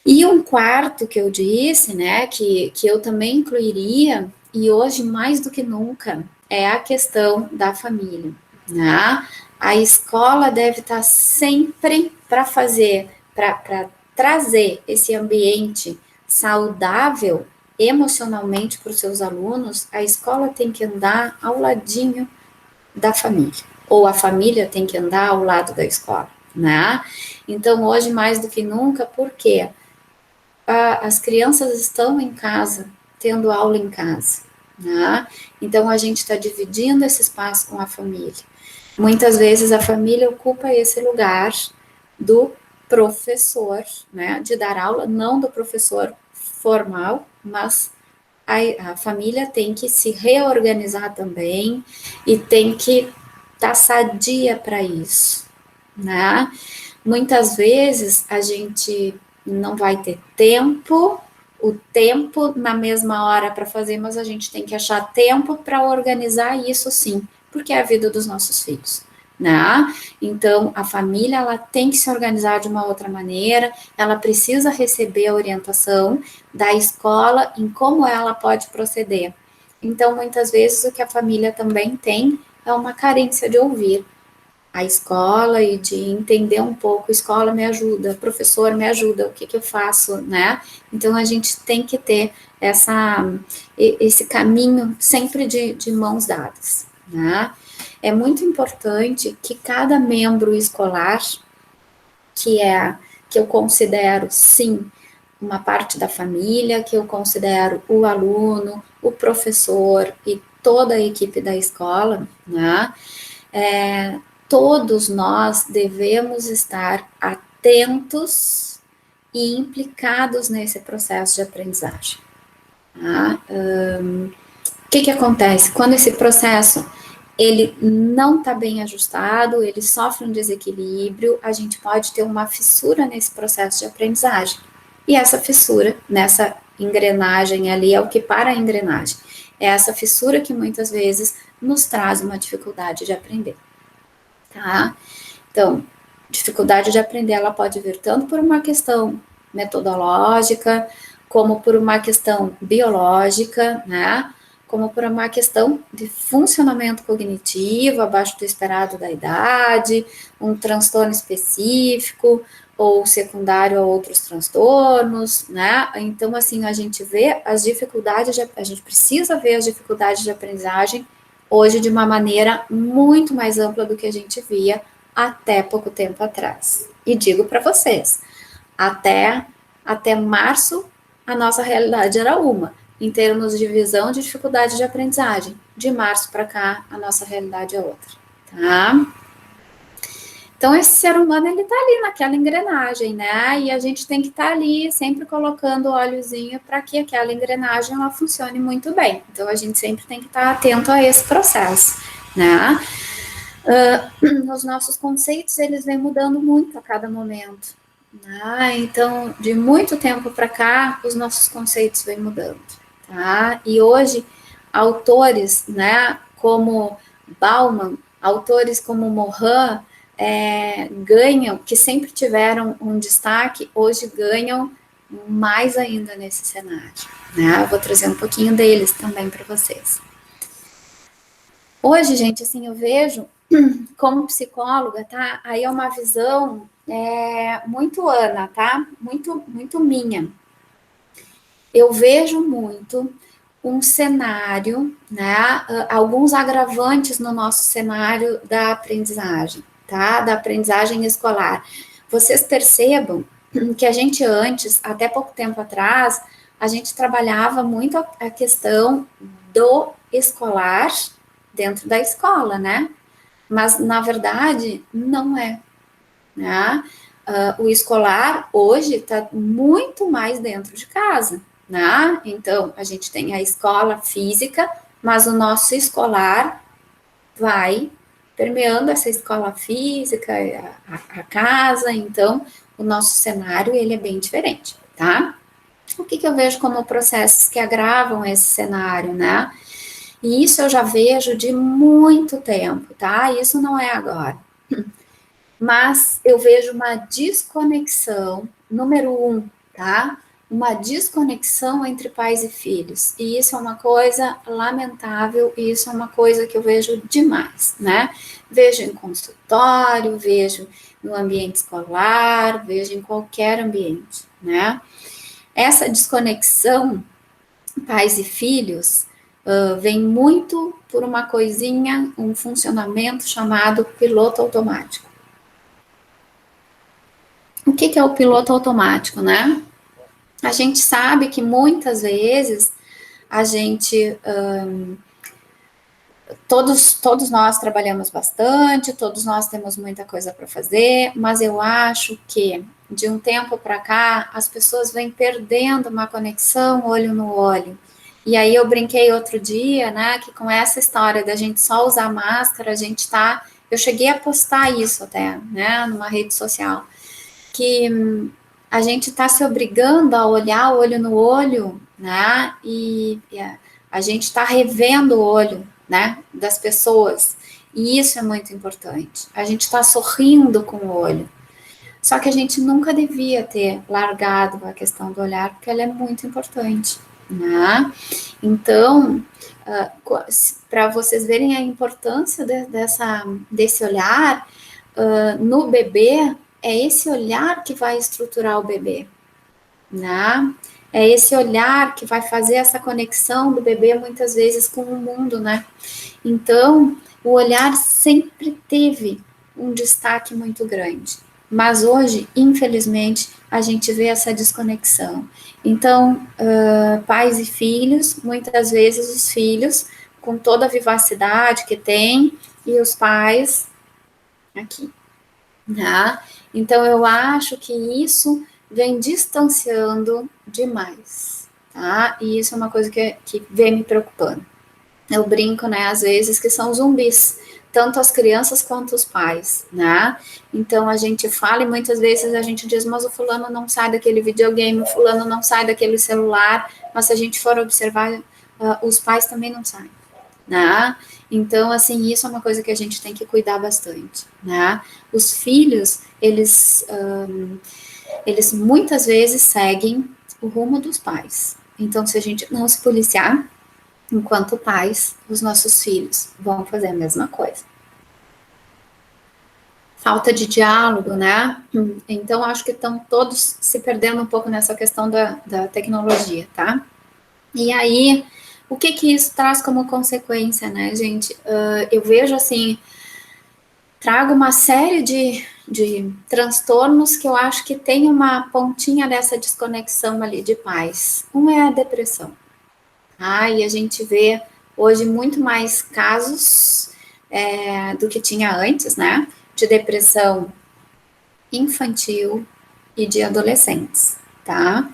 E um quarto que eu disse, né, que eu também incluiria, e hoje mais do que nunca, é a questão da família, né? A escola deve estar sempre para trazer esse ambiente saudável emocionalmente para os seus alunos. A escola tem que andar ao ladinho da família, ou a família tem que andar ao lado da escola, né? Então, hoje mais do que nunca, por quê? As crianças estão em casa, tendo aula em casa, né? Então, a gente está dividindo esse espaço com a família. Muitas vezes a família ocupa esse lugar do professor, né, de dar aula, não do professor formal, mas a família tem que se reorganizar também e tem que estar sadia para isso, né? Muitas vezes a gente não vai ter o tempo na mesma hora para fazer, mas a gente tem que achar tempo para organizar isso, sim, porque é a vida dos nossos filhos, né? Então, a família, ela tem que se organizar de uma outra maneira, ela precisa receber a orientação da escola em como ela pode proceder. Então, muitas vezes, o que a família também tem é uma carência de ouvir. a escola e de entender um pouco, escola me ajuda, professor me ajuda, o que que eu faço, né? Então, a gente tem que ter esse caminho sempre de mãos dadas, né? É muito importante que cada membro escolar, que eu considero, sim, uma parte da família, que eu considero o aluno, o professor e toda a equipe da escola, né? Todos nós devemos estar atentos e implicados nesse processo de aprendizagem. Tá? O que acontece? Quando esse processo ele não está bem ajustado, ele sofre um desequilíbrio, a gente pode ter uma fissura nesse processo de aprendizagem. E essa fissura, nessa engrenagem ali, é o que para a engrenagem. É essa fissura que muitas vezes nos traz uma dificuldade de aprender. Tá? Então, dificuldade de aprender, ela pode vir tanto por uma questão metodológica, como por uma questão biológica, né? Como por uma questão de funcionamento cognitivo, abaixo do esperado da idade, um transtorno específico, ou secundário a outros transtornos, né? Então, assim, a gente vê as dificuldades, a gente precisa ver as dificuldades de aprendizagem hoje de uma maneira muito mais ampla do que a gente via até pouco tempo atrás. E digo para vocês, até março, a nossa realidade era uma, em termos de visão de dificuldade de aprendizagem. De março para cá, a nossa realidade é outra, tá? Então, esse ser humano, ele tá ali naquela engrenagem, né? E a gente tem que estar ali sempre colocando o óleozinho para que aquela engrenagem, ela funcione muito bem. Então, a gente sempre tem que estar atento a esse processo, né? Os nossos conceitos, eles vêm mudando muito a cada momento, né? Então, de muito tempo para cá, os nossos conceitos vêm mudando, tá? E hoje, autores, né, como Bauman, autores como Morin, ganham, que sempre tiveram um destaque, hoje ganham mais ainda nesse cenário, né? Eu vou trazer um pouquinho deles também para vocês. Hoje, gente, assim, eu vejo, como psicóloga, tá? Aí é uma visão muito Ana, tá? Muito minha. Eu vejo muito um cenário, né? Alguns agravantes no nosso cenário da aprendizagem, tá? Da aprendizagem escolar. Vocês percebam que a gente antes, até pouco tempo atrás, a gente trabalhava muito a questão do escolar dentro da escola, né? Mas, na verdade, não é, né? O escolar, hoje, está muito mais dentro de casa, né? Então, a gente tem a escola física, mas o nosso escolar vai permeando essa escola física, a casa, então, o nosso cenário, ele é bem diferente, tá? O que eu vejo como processos que agravam esse cenário, né? E isso eu já vejo de muito tempo, tá? Isso não é agora. Mas eu vejo uma desconexão, número 1, tá? Uma desconexão entre pais e filhos. E isso é uma coisa lamentável, e isso é uma coisa que eu vejo demais, né? Vejo em consultório, vejo no ambiente escolar, vejo em qualquer ambiente, né? Essa desconexão, pais e filhos, vem muito por uma coisinha, um funcionamento chamado piloto automático. O que é o piloto automático, né? A gente sabe que muitas vezes a gente, todos nós trabalhamos bastante, todos nós temos muita coisa para fazer, mas eu acho que de um tempo para cá as pessoas vêm perdendo uma conexão olho no olho. E aí eu brinquei outro dia, né, que com essa história da gente só usar máscara, a gente tá, eu cheguei a postar isso até, né, numa rede social, que a gente está se obrigando a olhar olho no olho, né, e a gente está revendo o olho, né, das pessoas, e isso é muito importante. A gente está sorrindo com o olho. Só que a gente nunca devia ter largado a questão do olhar, porque ela é muito importante, né? Então, para vocês verem a importância desse olhar, no bebê, é esse olhar que vai estruturar o bebê, né? É esse olhar que vai fazer essa conexão do bebê, muitas vezes, com o mundo, né? Então, o olhar sempre teve um destaque muito grande. Mas hoje, infelizmente, a gente vê essa desconexão. Então, pais e filhos, muitas vezes os filhos, com toda a vivacidade que tem, e os pais aqui, né? Então, eu acho que isso vem distanciando demais, tá? E isso é uma coisa que vem me preocupando. Eu brinco, né, às vezes, que são zumbis, tanto as crianças quanto os pais, né? Então, a gente fala e muitas vezes a gente diz, mas o fulano não sai daquele videogame, o fulano não sai daquele celular, mas se a gente for observar, os pais também não saem, né? Então, assim, isso é uma coisa que a gente tem que cuidar bastante, né? Os filhos, eles muitas vezes seguem o rumo dos pais. Então, se a gente não se policiar, enquanto pais, os nossos filhos vão fazer a mesma coisa. Falta de diálogo, né? Então, acho que estão todos se perdendo um pouco nessa questão da tecnologia, tá? E aí, o que isso traz como consequência, né, gente? Eu vejo, assim, trago uma série de transtornos que eu acho que tem uma pontinha dessa desconexão ali de pais. Um é a depressão. E a gente vê hoje muito mais casos do que tinha antes, né? De depressão infantil e de adolescentes, tá?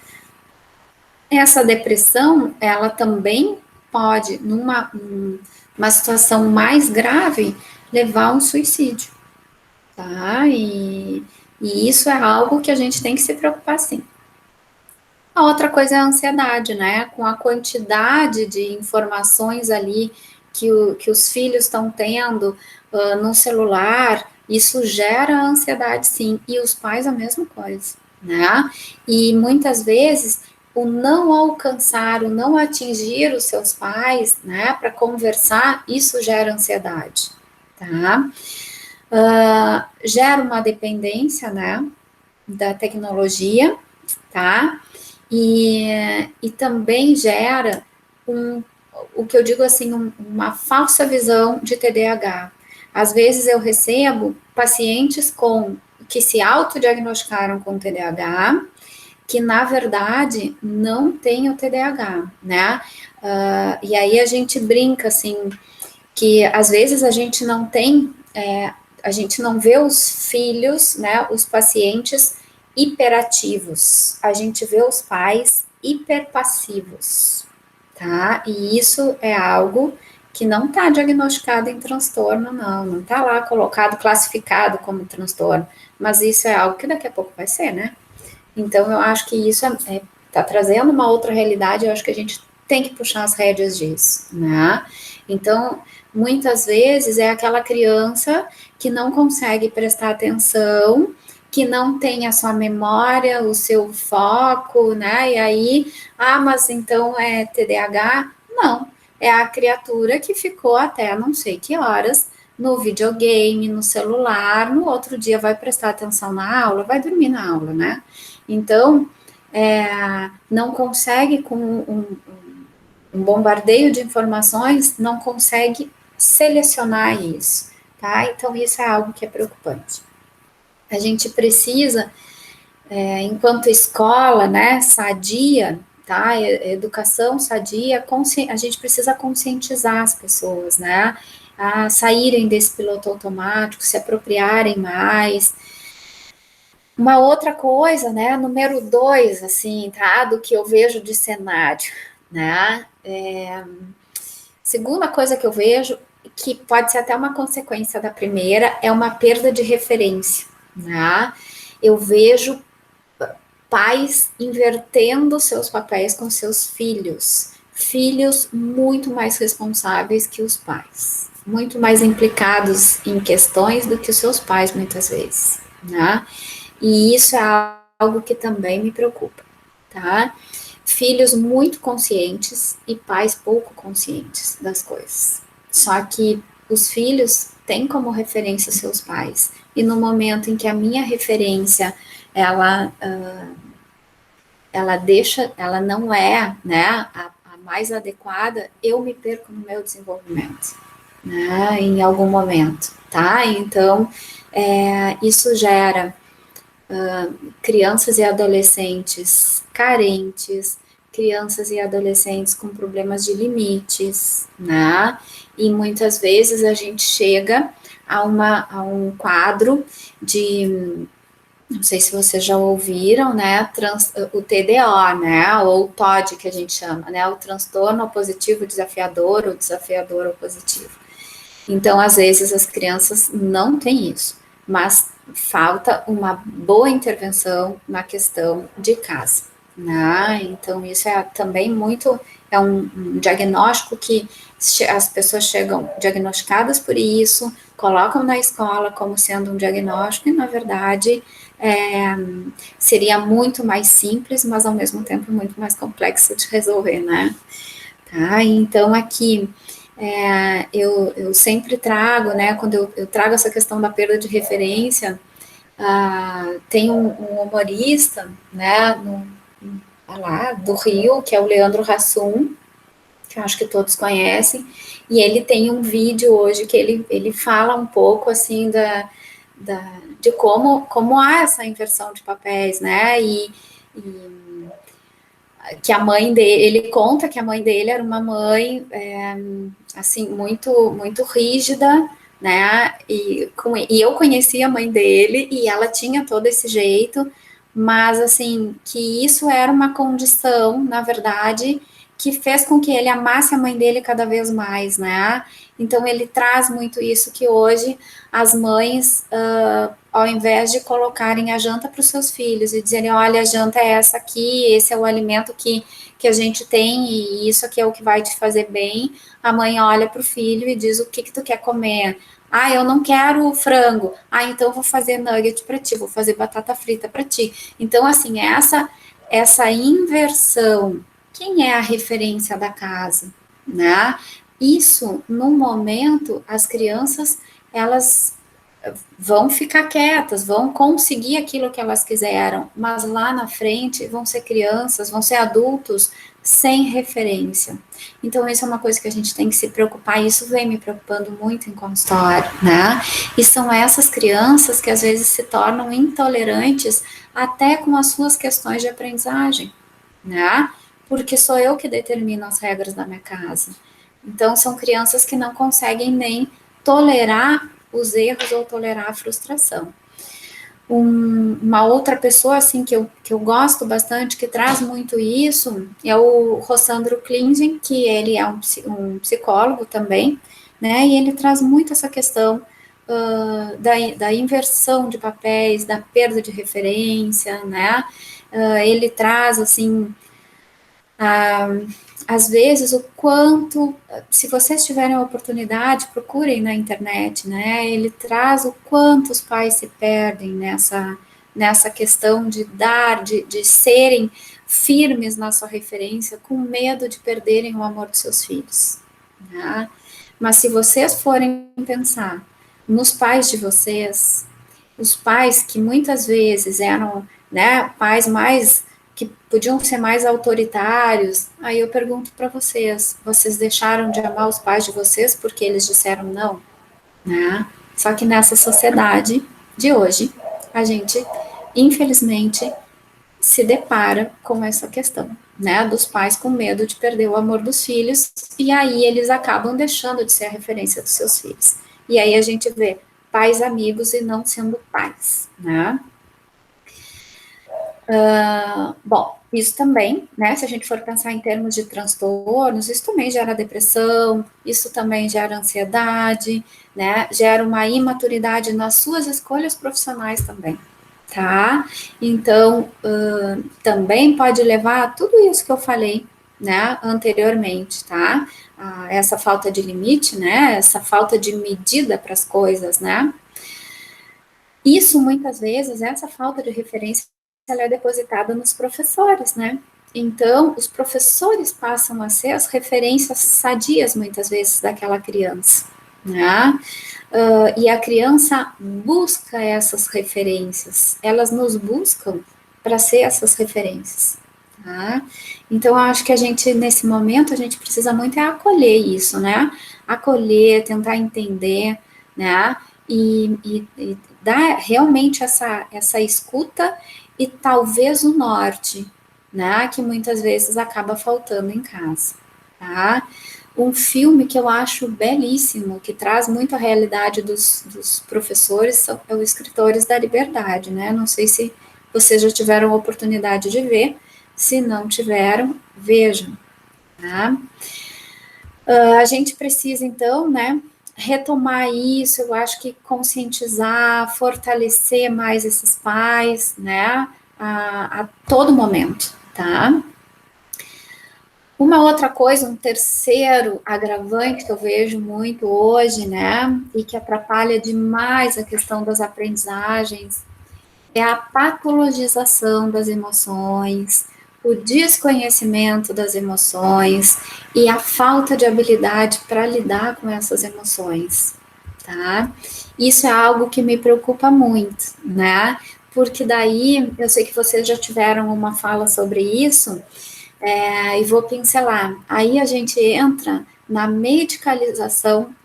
Essa depressão, ela também pode, numa situação mais grave, levar a um suicídio, tá? E isso é algo que a gente tem que se preocupar, sim. A outra coisa é a ansiedade, né? Com a quantidade de informações ali que os filhos estão tendo no celular, isso gera ansiedade, sim. E os pais a mesma coisa, né? E muitas vezes o não alcançar, o não atingir os seus pais, né, para conversar, isso gera ansiedade, tá? Gera uma dependência, né, da tecnologia, tá? E também gera o que eu digo assim, uma falsa visão de TDAH. Às vezes eu recebo pacientes que se autodiagnosticaram com TDAH, que na verdade não tem o TDAH, né? E aí a gente brinca assim, que às vezes a gente não tem, a gente não vê os filhos, né, os pacientes hiperativos, a gente vê os pais hiperpassivos, tá? E isso é algo que não está diagnosticado em transtorno, não está lá colocado, classificado como transtorno, mas isso é algo que daqui a pouco vai ser, né? Então, eu acho que isso está trazendo uma outra realidade, eu acho que a gente tem que puxar as rédeas disso, né? Então, muitas vezes é aquela criança que não consegue prestar atenção, que não tem a sua memória, o seu foco, né? E aí, mas então é TDAH? Não, é a criatura que ficou até não sei que horas no videogame, no celular, no outro dia vai prestar atenção na aula, vai dormir na aula, né? Então, não consegue, com um bombardeio de informações, não consegue selecionar isso, tá? Então, isso é algo que é preocupante. A gente precisa, enquanto escola, né, sadia, tá? Educação sadia, a gente precisa conscientizar as pessoas, né? A saírem desse piloto automático, se apropriarem mais. Uma outra coisa, né, número 2, assim, tá, do que eu vejo de cenário, né, segunda coisa que eu vejo, que pode ser até uma consequência da primeira, é uma perda de referência, né, eu vejo pais invertendo seus papéis com seus filhos muito mais responsáveis que os pais, muito mais implicados em questões do que os seus pais, muitas vezes, né, e isso é algo que também me preocupa, tá? filhos muito conscientes e pais pouco conscientes das coisas. Só que os filhos têm como referência seus pais. E no momento em que a minha referência, ela não é, né, a mais adequada, eu me perco no meu desenvolvimento, né, em algum momento, tá? Então, isso gera crianças e adolescentes carentes, crianças e adolescentes com problemas de limites, né? E muitas vezes a gente chega a um quadro de, não sei se vocês já ouviram, né, o TDO, né, ou o TOD que a gente chama, né, o transtorno opositivo desafiador, ou desafiador opositivo. Então, às vezes, as crianças não têm isso, mas falta uma boa intervenção na questão de casa, né? Então, isso é também muito, é um diagnóstico que as pessoas chegam diagnosticadas por isso, colocam na escola como sendo um diagnóstico, e, na verdade, seria muito mais simples, mas, ao mesmo tempo, muito mais complexo de resolver, né? Tá? Então, aqui eu sempre trago, né, quando eu trago essa questão da perda de referência, tem um humorista, né, lá do Rio, que é o Leandro Hassum, que eu acho que todos conhecem, e ele tem um vídeo hoje que ele fala um pouco, assim, de como há essa inversão de papéis, né, e que a mãe dele, ele conta que a mãe dele era uma mãe, assim, muito rígida, né, e eu conheci a mãe dele, e ela tinha todo esse jeito, mas, assim, que isso era uma condição, na verdade, que fez com que ele amasse a mãe dele cada vez mais, né, então ele traz muito isso, que hoje as mães, ao invés de colocarem a janta para os seus filhos e dizerem, olha, a janta é essa aqui, esse é o alimento que a gente tem e isso aqui é o que vai te fazer bem, a mãe olha para o filho e diz, o que tu quer comer? Ah, eu não quero frango. Ah, então eu vou fazer nugget para ti, vou fazer batata frita para ti. Então, assim, essa inversão, quem é a referência da casa, né? Isso, no momento, as crianças, elas vão ficar quietas, vão conseguir aquilo que elas quiseram, mas lá na frente vão ser crianças, vão ser adultos sem referência. Então, isso é uma coisa que a gente tem que se preocupar, e isso vem me preocupando muito em consultório, né? E são essas crianças que às vezes se tornam intolerantes até com as suas questões de aprendizagem, né? Porque sou eu que determino as regras da minha casa. Então, são crianças que não conseguem nem tolerar os erros ou tolerar a frustração. Uma outra pessoa, assim, que eu gosto bastante, que traz muito isso, é o Rossandro Klinzen, que ele é um psicólogo também, né, e ele traz muito essa questão da inversão de papéis, da perda de referência, né, ele traz, assim, às vezes, o quanto, se vocês tiverem a oportunidade, procurem na internet, né? Ele traz o quanto os pais se perdem nessa questão de dar, de serem firmes na sua referência, com medo de perderem o amor dos seus filhos, né? Mas se vocês forem pensar nos pais de vocês, os pais que muitas vezes eram, né, pais mais que podiam ser mais autoritários, aí eu pergunto para vocês, vocês deixaram de amar os pais de vocês porque eles disseram não, né? Só que nessa sociedade de hoje, a gente, infelizmente, se depara com essa questão, né, dos pais com medo de perder o amor dos filhos, e aí eles acabam deixando de ser a referência dos seus filhos. E aí a gente vê pais amigos e não sendo pais, né? Bom, isso também, né, se a gente for pensar em termos de transtornos, isso também gera depressão, isso também gera ansiedade, né, gera uma imaturidade nas suas escolhas profissionais também, tá? Então, também pode levar a tudo isso que eu falei, né, anteriormente, tá? Essa falta de limite, né, essa falta de medida para as coisas, né? Isso, muitas vezes, essa falta de referência, ela é depositada nos professores, né? Então, os professores passam a ser as referências sadias, muitas vezes, daquela criança, né? E a criança busca essas referências, elas nos buscam para ser essas referências, tá? Então, eu acho que a gente, nesse momento, a gente precisa muito é acolher isso, né? Acolher, tentar entender, né? E dar realmente essa escuta e talvez o norte, né? Que muitas vezes acaba faltando em casa, tá? Um filme que eu acho belíssimo, que traz muito a realidade dos professores, é os Escritores da Liberdade, né? Não sei se vocês já tiveram a oportunidade de ver, se não tiveram, vejam, tá? A gente precisa, então, né, retomar isso, eu acho que conscientizar, fortalecer mais esses pais, né, a todo momento, tá? Uma outra coisa, um terceiro agravante que eu vejo muito hoje, né, e que atrapalha demais a questão das aprendizagens, é a patologização das emoções, o desconhecimento das emoções e a falta de habilidade para lidar com essas emoções, tá? Isso é algo que me preocupa muito, né? Porque daí, eu sei que vocês já tiveram uma fala sobre isso, e vou pincelar. Aí a gente entra na medicalização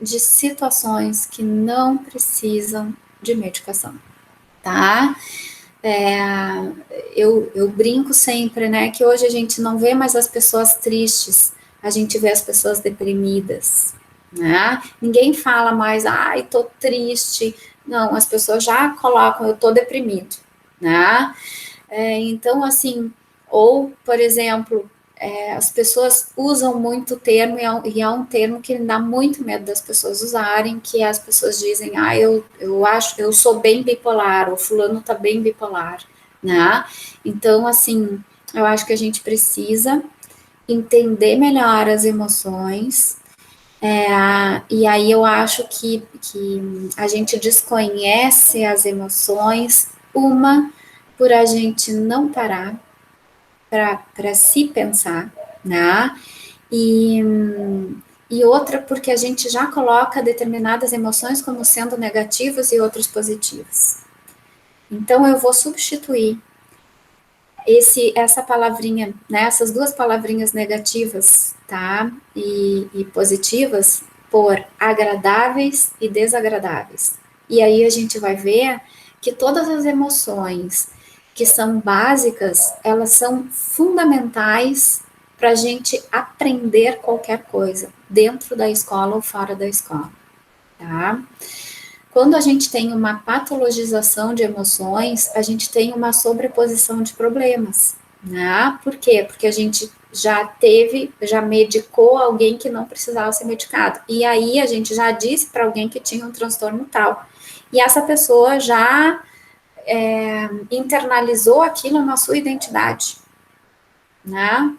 de situações que não precisam de medicação, tá? É, eu brinco sempre, né, que hoje a gente não vê mais as pessoas tristes, a gente vê as pessoas deprimidas, né? Ninguém fala mais, ai, tô triste. Não, as pessoas já colocam, eu tô deprimido, né? Então, assim, ou, por exemplo, as pessoas usam muito o termo, e é um termo que dá muito medo das pessoas usarem, que as pessoas dizem, eu acho, eu sou bem bipolar, o fulano tá bem bipolar, né? Então, assim, eu acho que a gente precisa entender melhor as emoções, e aí eu acho que a gente desconhece as emoções, uma, por a gente não parar para se pensar, né? E, e outra porque a gente já coloca determinadas emoções como sendo negativas e outras positivas. Então eu vou substituir essa palavrinha, né, essas duas palavrinhas negativas, tá? E positivas por agradáveis e desagradáveis. E aí a gente vai ver que todas as emoções que são básicas, elas são fundamentais para a gente aprender qualquer coisa, dentro da escola ou fora da escola, tá? Quando a gente tem uma patologização de emoções, a gente tem uma sobreposição de problemas, né? Por quê? Porque a gente já medicou alguém que não precisava ser medicado. E aí a gente já disse para alguém que tinha um transtorno tal. E essa pessoa já internalizou aquilo na sua identidade, né?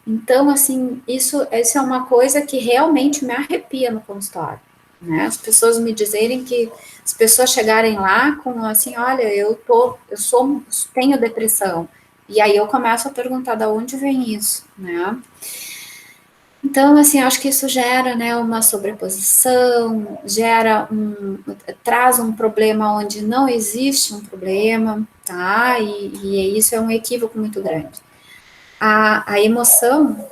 Então, assim, isso é uma coisa que realmente me arrepia no consultório, né? As pessoas me dizerem que as pessoas chegarem lá com assim, olha, tenho depressão. E aí eu começo a perguntar de onde vem isso, né? Então, assim, acho que isso gera, né, uma sobreposição, traz um problema onde não existe um problema, tá? E isso é um equívoco muito grande. A emoção,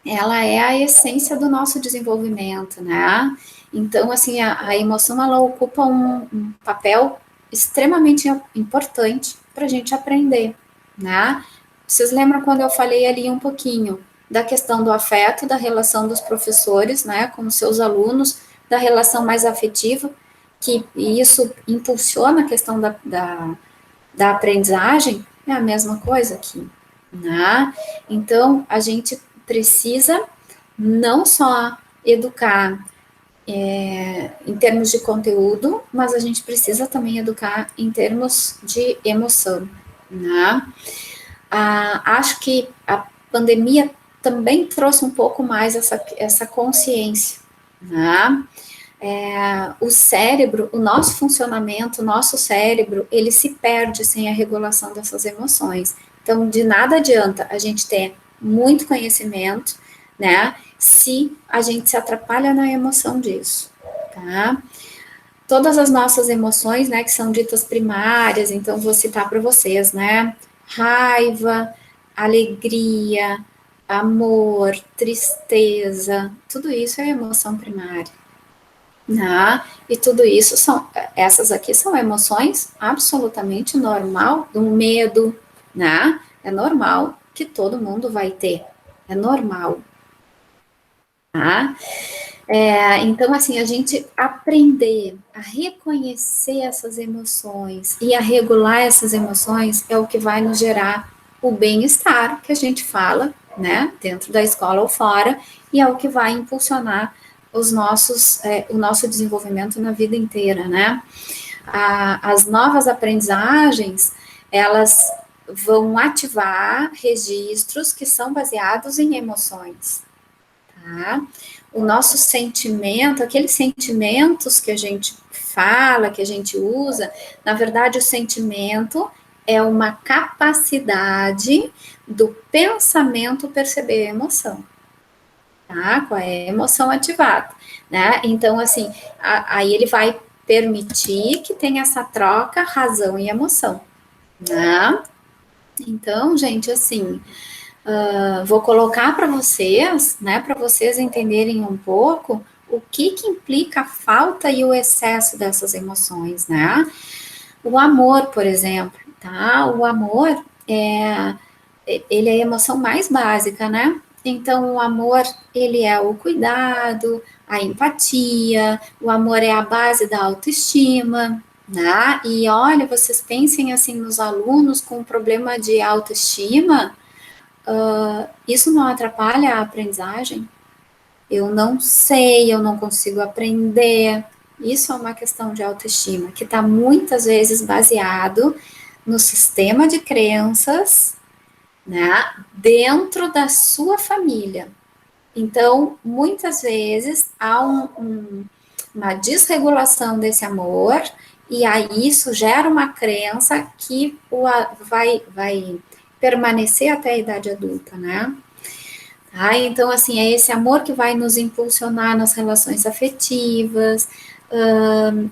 ela é a essência do nosso desenvolvimento, né? Então, assim, a emoção, ela ocupa um papel extremamente importante para a gente aprender, né? Vocês lembram quando eu falei ali um pouquinho da questão do afeto, da relação dos professores, né, com os seus alunos, da relação mais afetiva, que isso impulsiona a questão da aprendizagem, é a mesma coisa aqui, né? Então, a gente precisa não só educar em termos de conteúdo, mas a gente precisa também educar em termos de emoção, né? Acho que a pandemia também trouxe um pouco mais essa consciência, né? O cérebro, o nosso funcionamento, o nosso cérebro, ele se perde sem a regulação dessas emoções. Então, de nada adianta a gente ter muito conhecimento, né, se a gente se atrapalha na emoção disso, tá? Todas as nossas emoções, né, que são ditas primárias, então vou citar para vocês, né, raiva, alegria, amor, tristeza, tudo isso é emoção primária, né? E tudo isso essas aqui são emoções absolutamente normal, do medo, né? É normal que todo mundo vai ter, é normal, tá? Então, assim, a gente aprender a reconhecer essas emoções e a regular essas emoções é o que vai nos gerar o bem-estar que a gente fala, né, dentro da escola ou fora, e é o que vai impulsionar o nosso desenvolvimento na vida inteira, né? As novas aprendizagens, elas vão ativar registros que são baseados em emoções, tá? O nosso sentimento, aqueles sentimentos que a gente fala, que a gente usa, na verdade, o sentimento é uma capacidade do pensamento perceber a emoção, tá? Qual é a emoção ativada, né? Então, assim, aí ele vai permitir que tenha essa troca razão e emoção, né? Então, gente, assim, vou colocar para vocês, né, para vocês entenderem um pouco o que implica a falta e o excesso dessas emoções, né? O amor, por exemplo, tá? O amor ele é a emoção mais básica, né? Então, o amor, ele é o cuidado, a empatia, o amor é a base da autoestima, né? E olha, vocês pensem assim nos alunos com problema de autoestima, isso não atrapalha a aprendizagem? Eu não sei, eu não consigo aprender. Isso é uma questão de autoestima, que está muitas vezes baseado no sistema de crenças, né, dentro da sua família. Então, muitas vezes há uma desregulação desse amor, e aí isso gera uma crença que vai permanecer até a idade adulta, né? Tá? Então, assim, é esse amor que vai nos impulsionar nas relações afetivas,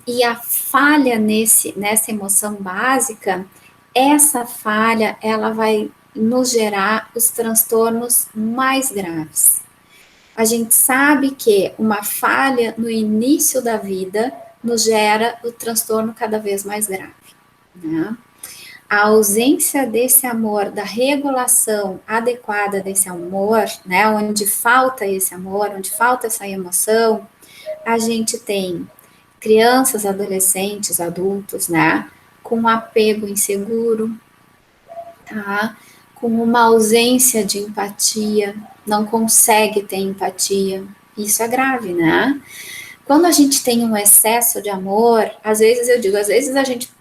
e a falha nessa emoção básica, essa falha, ela vai nos gerar os transtornos mais graves. A gente sabe que uma falha no início da vida nos gera o transtorno cada vez mais grave, né? A ausência desse amor, da regulação adequada desse amor, né, onde falta esse amor, onde falta essa emoção, a gente tem crianças, adolescentes, adultos, né, com apego inseguro, tá? Com uma ausência de empatia, não consegue ter empatia. Isso é grave, né? Quando a gente tem um excesso de amor, às vezes eu digo, às vezes a gente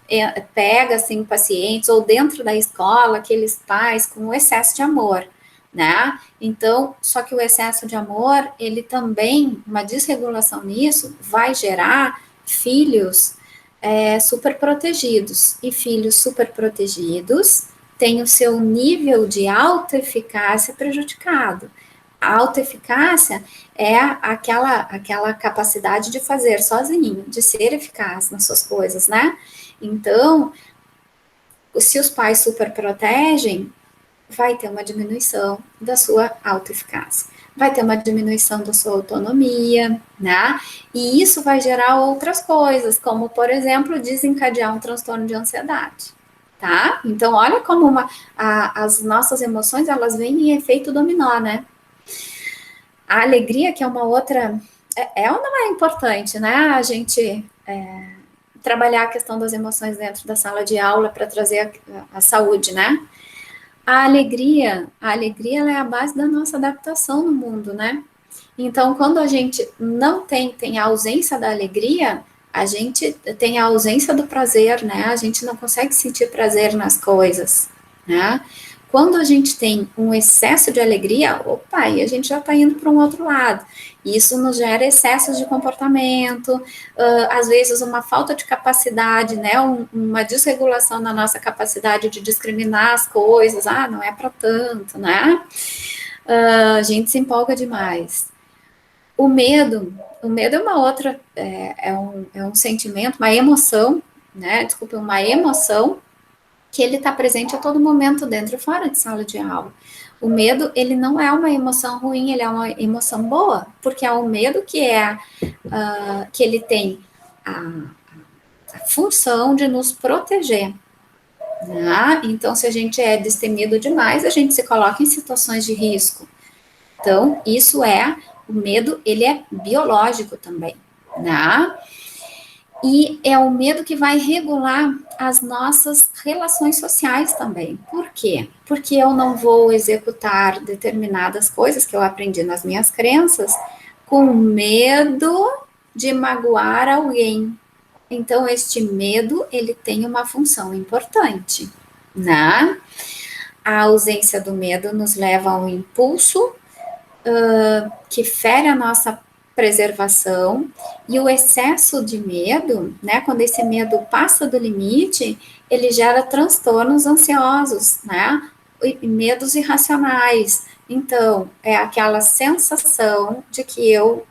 pega, assim, pacientes, ou dentro da escola, aqueles pais com excesso de amor, né? Então, só que o excesso de amor, ele também, uma desregulação nisso, vai gerar filhos super protegidos, e filhos super protegidos têm o seu nível de autoeficácia prejudicado. A autoeficácia é aquela capacidade de fazer sozinho, de ser eficaz nas suas coisas, né? Então, se os pais super protegem, vai ter uma diminuição da sua autoeficácia, vai ter uma diminuição da sua autonomia, né? E isso vai gerar outras coisas, como, por exemplo, desencadear um transtorno de ansiedade, tá? Então, olha como as nossas emoções, elas vêm em efeito dominó, né? A alegria, que é uma outra, ou não é importante, né? A gente trabalhar a questão das emoções dentro da sala de aula para trazer a saúde, né? A alegria ela é a base da nossa adaptação no mundo, né? Então, quando a gente não tem a ausência da alegria, a gente tem a ausência do prazer, né? A gente não consegue sentir prazer nas coisas, né? Quando a gente tem um excesso de alegria, opa, aí a gente já está indo para um outro lado. Isso nos gera excessos de comportamento, às vezes uma falta de capacidade, né, uma desregulação na nossa capacidade de discriminar as coisas, não é para tanto, né? A gente se empolga demais. O medo é uma outra, é um sentimento, uma emoção, né? Desculpa, uma emoção que ele está presente a todo momento dentro e fora de sala de aula. O medo, ele não é uma emoção ruim, ele é uma emoção boa, porque é o medo que que ele tem a função de nos proteger. Né? Então, se a gente é destemido demais, a gente se coloca em situações de risco. Então, o medo, ele é biológico também, né? E é o medo que vai regular as nossas relações sociais também. Por quê? Porque eu não vou executar determinadas coisas que eu aprendi nas minhas crenças com medo de magoar alguém. Então, este medo, ele tem uma função importante, né? A ausência do medo nos leva a um impulso que fere a nossa preservação, e o excesso de medo, né, quando esse medo passa do limite, ele gera transtornos ansiosos, né, e medos irracionais. Então, é aquela sensação de que eu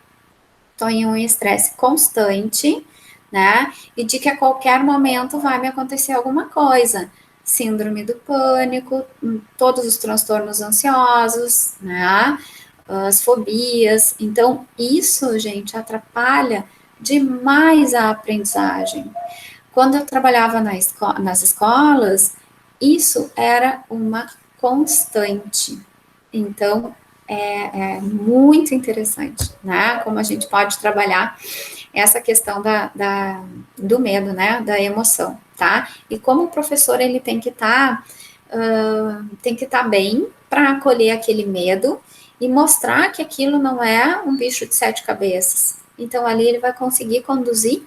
estou em um estresse constante, né, e de que a qualquer momento vai me acontecer alguma coisa. Síndrome do pânico, todos os transtornos ansiosos, né, as fobias. Então, isso, gente, atrapalha demais a aprendizagem. Quando eu trabalhava nas escolas, isso era uma constante. Então, é muito interessante, né? Como a gente pode trabalhar essa questão do medo, né? Da emoção, tá? E como o professor, ele tem que estar bem para acolher aquele medo e mostrar que aquilo não é um bicho de 7 cabeças. Então, ali ele vai conseguir conduzir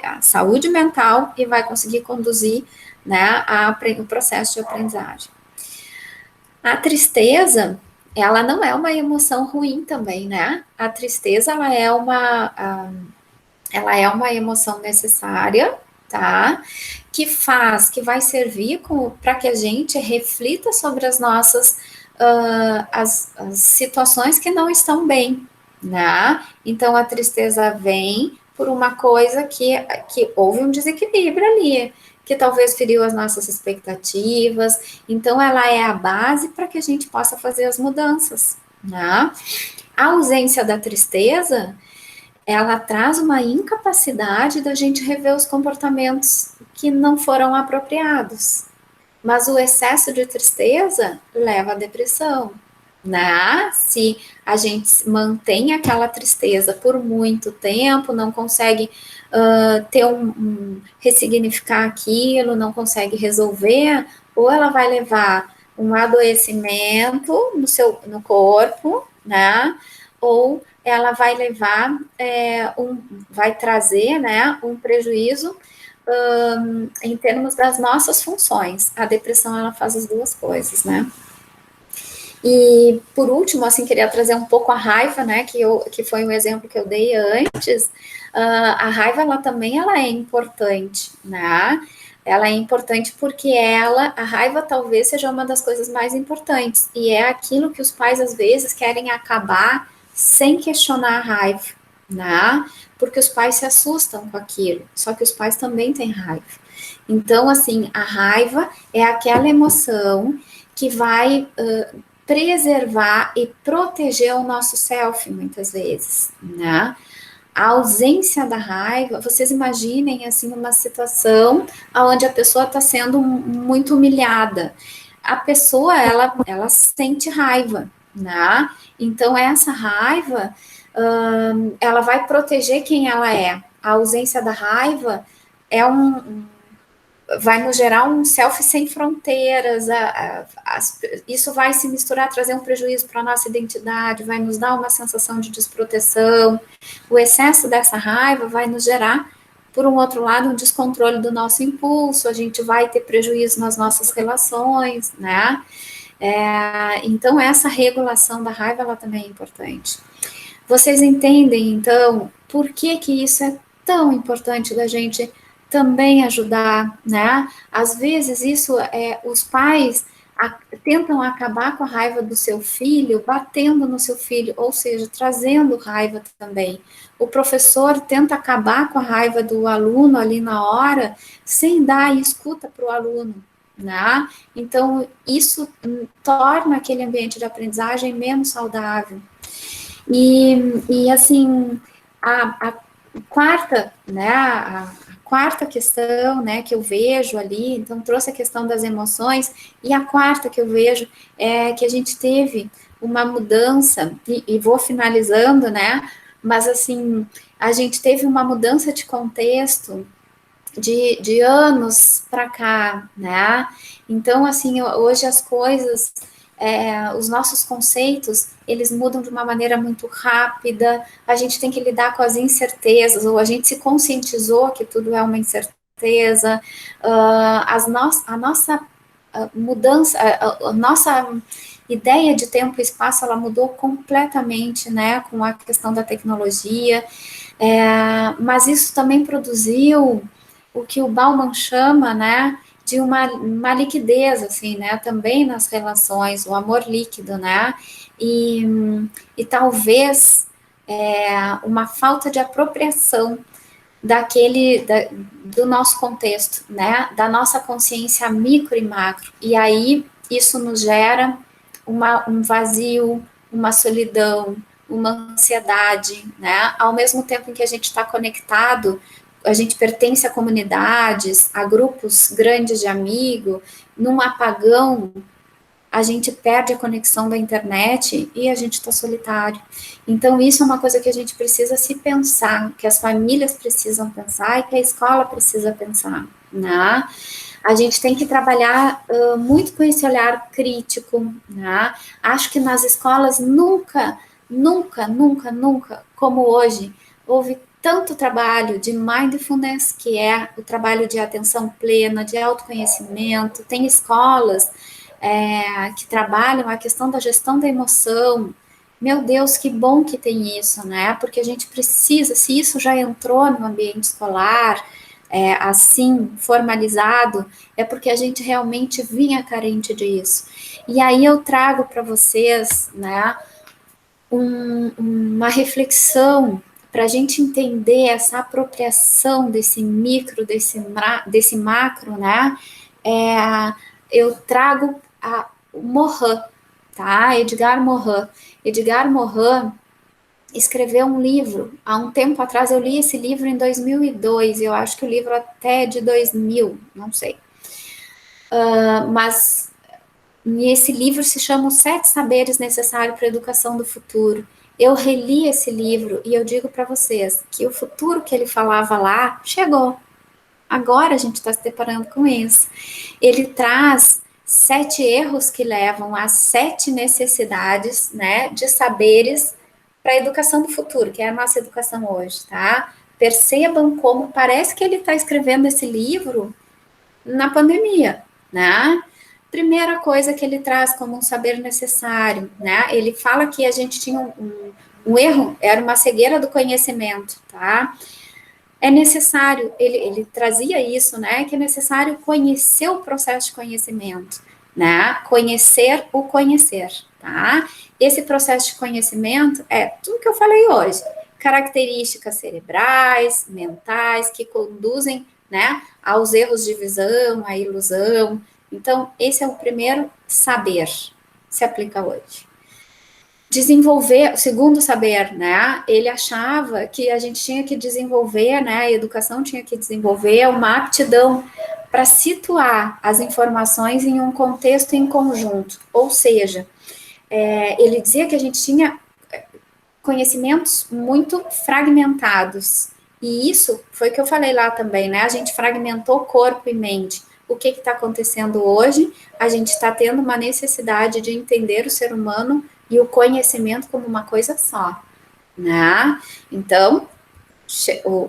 a saúde mental e vai conseguir conduzir, né, o processo de aprendizagem. A tristeza, ela não é uma emoção ruim também, né? A tristeza, ela é uma emoção necessária, tá? Que vai servir para que a gente reflita sobre as nossas as situações que não estão bem, né? Então, a tristeza vem por uma coisa que houve um desequilíbrio ali, que talvez feriu as nossas expectativas. Então, ela é a base para que a gente possa fazer as mudanças, né? A ausência da tristeza, ela traz uma incapacidade da gente rever os comportamentos que não foram apropriados. Mas o excesso de tristeza leva à depressão, né? Se a gente mantém aquela tristeza por muito tempo, não consegue ressignificar aquilo, não consegue resolver, ou ela vai levar um adoecimento no corpo, né? Ou ela vai levar, vai trazer, né, um prejuízo em termos das nossas funções. A depressão, ela faz as duas coisas, né? E, por último, assim, queria trazer um pouco a raiva, né, que foi um exemplo que eu dei antes. A raiva, ela também é importante, né? Ela é importante porque a raiva talvez seja uma das coisas mais importantes, e é aquilo que os pais, às vezes, querem acabar sem questionar a raiva, né? Porque os pais se assustam com aquilo, só que os pais também têm raiva. Então, assim, a raiva é aquela emoção que vai preservar e proteger o nosso self, muitas vezes, né? A ausência da raiva, vocês imaginem, assim, uma situação onde a pessoa está sendo muito humilhada. A pessoa, ela sente raiva, né? Então, essa raiva, ela vai proteger quem ela é. A ausência da raiva vai nos gerar um self sem fronteiras, isso vai se misturar, trazer um prejuízo para a nossa identidade, vai nos dar uma sensação de desproteção. O excesso dessa raiva vai nos gerar por um outro lado, um descontrole do nosso impulso, a gente vai ter prejuízo nas nossas relações, né? Então, essa regulação da raiva, ela também é importante. Vocês entendem, então, por que que isso é tão importante da gente também ajudar, né? Às vezes, os pais tentam acabar com a raiva do seu filho, batendo no seu filho, ou seja, trazendo raiva também. O professor tenta acabar com a raiva do aluno ali na hora, sem dar escuta para o aluno, né? Então, isso torna aquele ambiente de aprendizagem menos saudável. E assim, a quarta, né, a quarta questão, né, que eu vejo ali, então trouxe a questão das emoções, e a quarta que eu vejo é que a gente teve uma mudança, e vou finalizando, né, mas assim, a gente teve uma mudança de contexto de anos para cá, né? Então, assim, hoje as coisas, os nossos conceitos, eles mudam de uma maneira muito rápida, a gente tem que lidar com as incertezas, ou a gente se conscientizou que tudo é uma incerteza, a nossa mudança, a nossa ideia de tempo e espaço, ela mudou completamente, né, com a questão da tecnologia, mas isso também produziu o que o Bauman chama, né, de uma liquidez, assim, né, também nas relações, o amor líquido, né, e talvez uma falta de apropriação do nosso contexto, né, da nossa consciência micro e macro, e aí isso nos gera um vazio, uma solidão, uma ansiedade, né, ao mesmo tempo em que a gente está conectado, a gente pertence a comunidades, a grupos grandes de amigos, num apagão, a gente perde a conexão da internet e a gente está solitário. Então, isso é uma coisa que a gente precisa se pensar, que as famílias precisam pensar e que a escola precisa pensar, né? A gente tem que trabalhar muito com esse olhar crítico, né? Acho que nas escolas nunca, como hoje, houve tanto trabalho de mindfulness, que é o trabalho de atenção plena, de autoconhecimento. Tem escolas que trabalham a questão da gestão da emoção. Meu Deus, que bom que tem isso, né? Porque a gente precisa, se isso já entrou no ambiente escolar, assim, formalizado, é porque a gente realmente vinha carente disso. E aí eu trago para vocês, né, uma reflexão para a gente entender essa apropriação desse micro, desse macro, né? Eu trago o Morin, tá? Edgar Morin. Edgar Morin escreveu um livro, há um tempo atrás, eu li esse livro em 2002, eu acho que o livro até é de 2000, não sei. Mas esse livro se chama Os 7 Saberes Necessários para a Educação do Futuro. Eu reli esse livro e eu digo para vocês que o futuro que ele falava lá chegou. Agora a gente está se deparando com isso. Ele traz 7 erros que levam a 7 necessidades, né, de saberes para a educação do futuro, que é a nossa educação hoje, tá? Percebam como parece que ele está escrevendo esse livro na pandemia, né? Primeira coisa que ele traz como um saber necessário, né? Ele fala que a gente tinha um erro, era uma cegueira do conhecimento, tá? É necessário, ele trazia isso, né? Que é necessário conhecer o processo de conhecimento, né? Conhecer o conhecer, tá? Esse processo de conhecimento é tudo que eu falei hoje, características cerebrais, mentais, que conduzem, né, aos erros de visão, à ilusão. Então, esse é o primeiro saber, se aplica hoje. Desenvolver, o segundo saber, né, ele achava que a gente tinha que desenvolver, né, a educação tinha que desenvolver uma aptidão para situar as informações em um contexto em conjunto, ou seja, ele dizia que a gente tinha conhecimentos muito fragmentados, e isso foi o que eu falei lá também, né, a gente fragmentou corpo e mente. O que está acontecendo hoje? A gente está tendo uma necessidade de entender o ser humano e o conhecimento como uma coisa só, né? Então,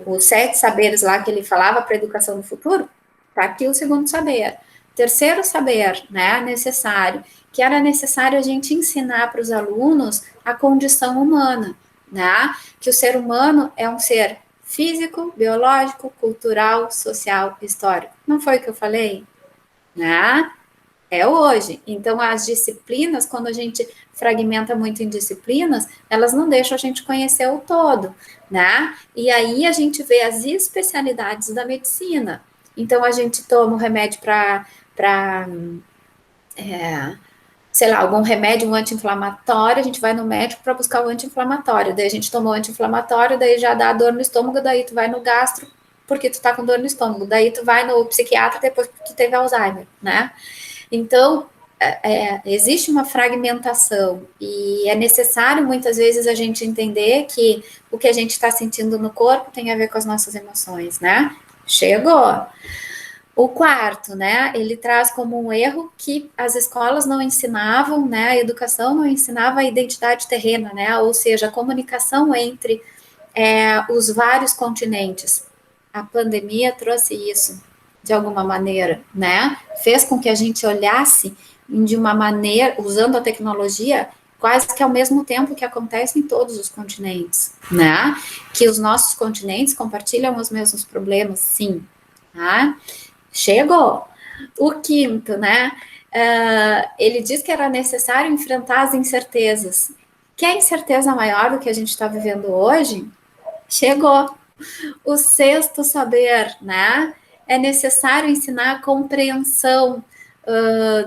os 7 saberes lá que ele falava para a educação do futuro, está aqui o segundo saber. Terceiro saber, né, necessário, que era necessário a gente ensinar para os alunos a condição humana, né, que o ser humano é um ser físico, biológico, cultural, social, histórico. Não foi o que eu falei? Né? É hoje. Então, as disciplinas, quando a gente fragmenta muito em disciplinas, elas não deixam a gente conhecer o todo, né? E aí a gente vê as especialidades da medicina. Então, a gente toma o remédio para, sei lá, algum remédio, um anti-inflamatório, a gente vai no médico para buscar o anti-inflamatório, daí a gente tomou o anti-inflamatório, daí já dá dor no estômago, daí tu vai no gastro, porque tu tá com dor no estômago, daí tu vai no psiquiatra depois que tu teve Alzheimer, né? Então, existe uma fragmentação e é necessário muitas vezes a gente entender que o que a gente está sentindo no corpo tem a ver com as nossas emoções, né? Chegou. O quarto, né, ele traz como um erro que as escolas não ensinavam, né, a educação não ensinava a identidade terrena, né, ou seja, a comunicação entre os vários continentes. A pandemia trouxe isso, de alguma maneira, né, fez com que a gente olhasse de uma maneira, usando a tecnologia, quase que ao mesmo tempo que acontece em todos os continentes, né, que os nossos continentes compartilham os mesmos problemas, sim, tá? Chegou. O quinto, né? Ele diz que era necessário enfrentar as incertezas. Quer incerteza maior do que a gente está vivendo hoje? Chegou. O sexto saber, né? É necessário ensinar a compreensão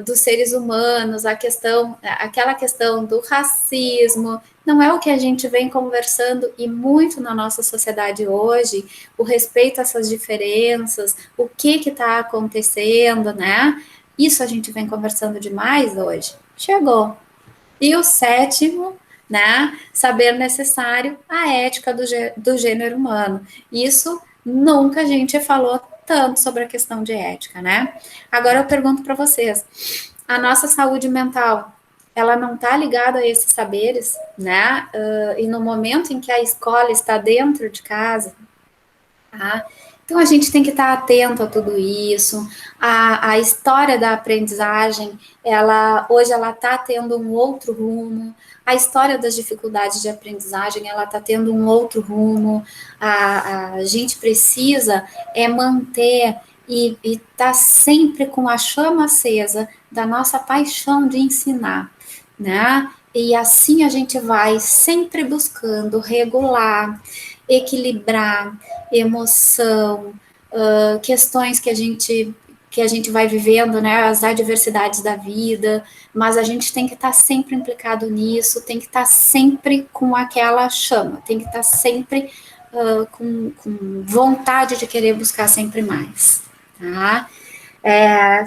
dos seres humanos, aquela questão do racismo, não é o que a gente vem conversando e muito na nossa sociedade hoje, o respeito a essas diferenças, o que está acontecendo, né? Isso a gente vem conversando demais hoje. Chegou. E o sétimo, né? Saber necessário, a ética do gênero humano. Isso nunca a gente falou tanto sobre a questão de ética, né? Agora eu pergunto para vocês, a nossa saúde mental, ela não está ligada a esses saberes, né? E no momento em que a escola está dentro de casa, tá? Então a gente tem que estar atento a tudo isso. A história da aprendizagem, hoje ela está tendo um outro rumo. A história das dificuldades de aprendizagem, ela está tendo um outro rumo. A gente precisa manter e estar sempre com a chama acesa da nossa paixão de ensinar, né? E assim a gente vai sempre buscando regular, equilibrar emoção, questões que a gente vai vivendo, né, as adversidades da vida, mas a gente tem que estar sempre implicado nisso, tem que estar sempre com aquela chama, tem que estar sempre com vontade de querer buscar sempre mais, tá?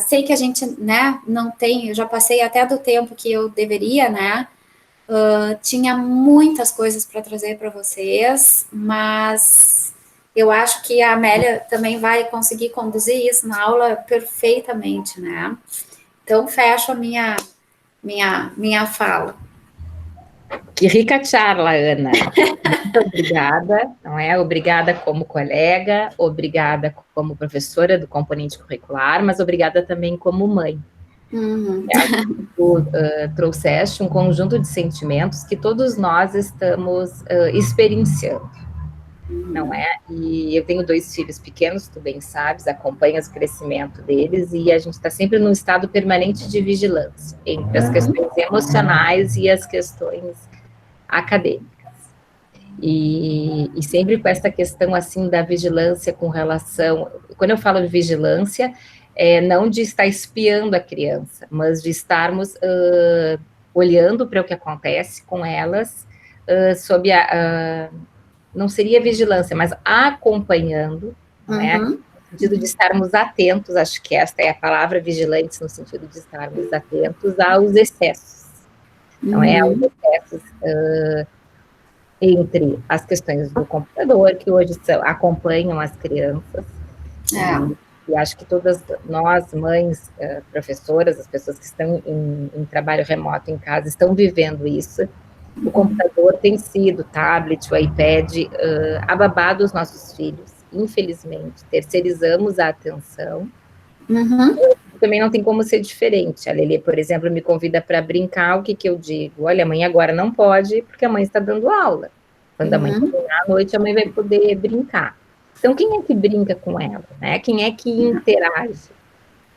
Sei que a gente, né, não tem, eu já passei até do tempo que eu deveria, né, tinha muitas coisas para trazer para vocês, mas eu acho que a Amélia também vai conseguir conduzir isso na aula perfeitamente, né? Então, fecho a minha fala. Que rica charla, Ana. Muito obrigada, não é? Obrigada como colega, obrigada como professora do componente curricular, mas obrigada também como mãe. Uhum. Tu trouxeste um conjunto de sentimentos que todos nós estamos experienciando, não é? E eu tenho 2 filhos pequenos, tu bem sabes, acompanhas o crescimento deles e a gente está sempre num estado permanente de vigilância entre as questões emocionais e as questões acadêmicas. E sempre com essa questão, assim, da vigilância com relação... Quando eu falo de vigilância, não de estar espiando a criança, mas de estarmos olhando para o que acontece com elas, sob não seria vigilância, mas acompanhando, né? No sentido de estarmos atentos, acho que esta é a palavra, vigilantes, no sentido de estarmos atentos aos excessos, não é? Aos excessos entre as questões do computador, que hoje acompanham as crianças, e acho que todas nós, mães, professoras, as pessoas que estão em trabalho remoto em casa, estão vivendo isso, O computador tem sido, o tablet, o iPad, a babá dos nossos filhos. Infelizmente, terceirizamos a atenção. Também não tem como ser diferente. A Lelê, por exemplo, me convida para brincar, o que eu digo? Olha, a mãe agora não pode, porque a mãe está dando aula. Quando a mãe terminar à noite, a mãe vai poder brincar. Então, quem é que brinca com ela? Né? Quem é que interage?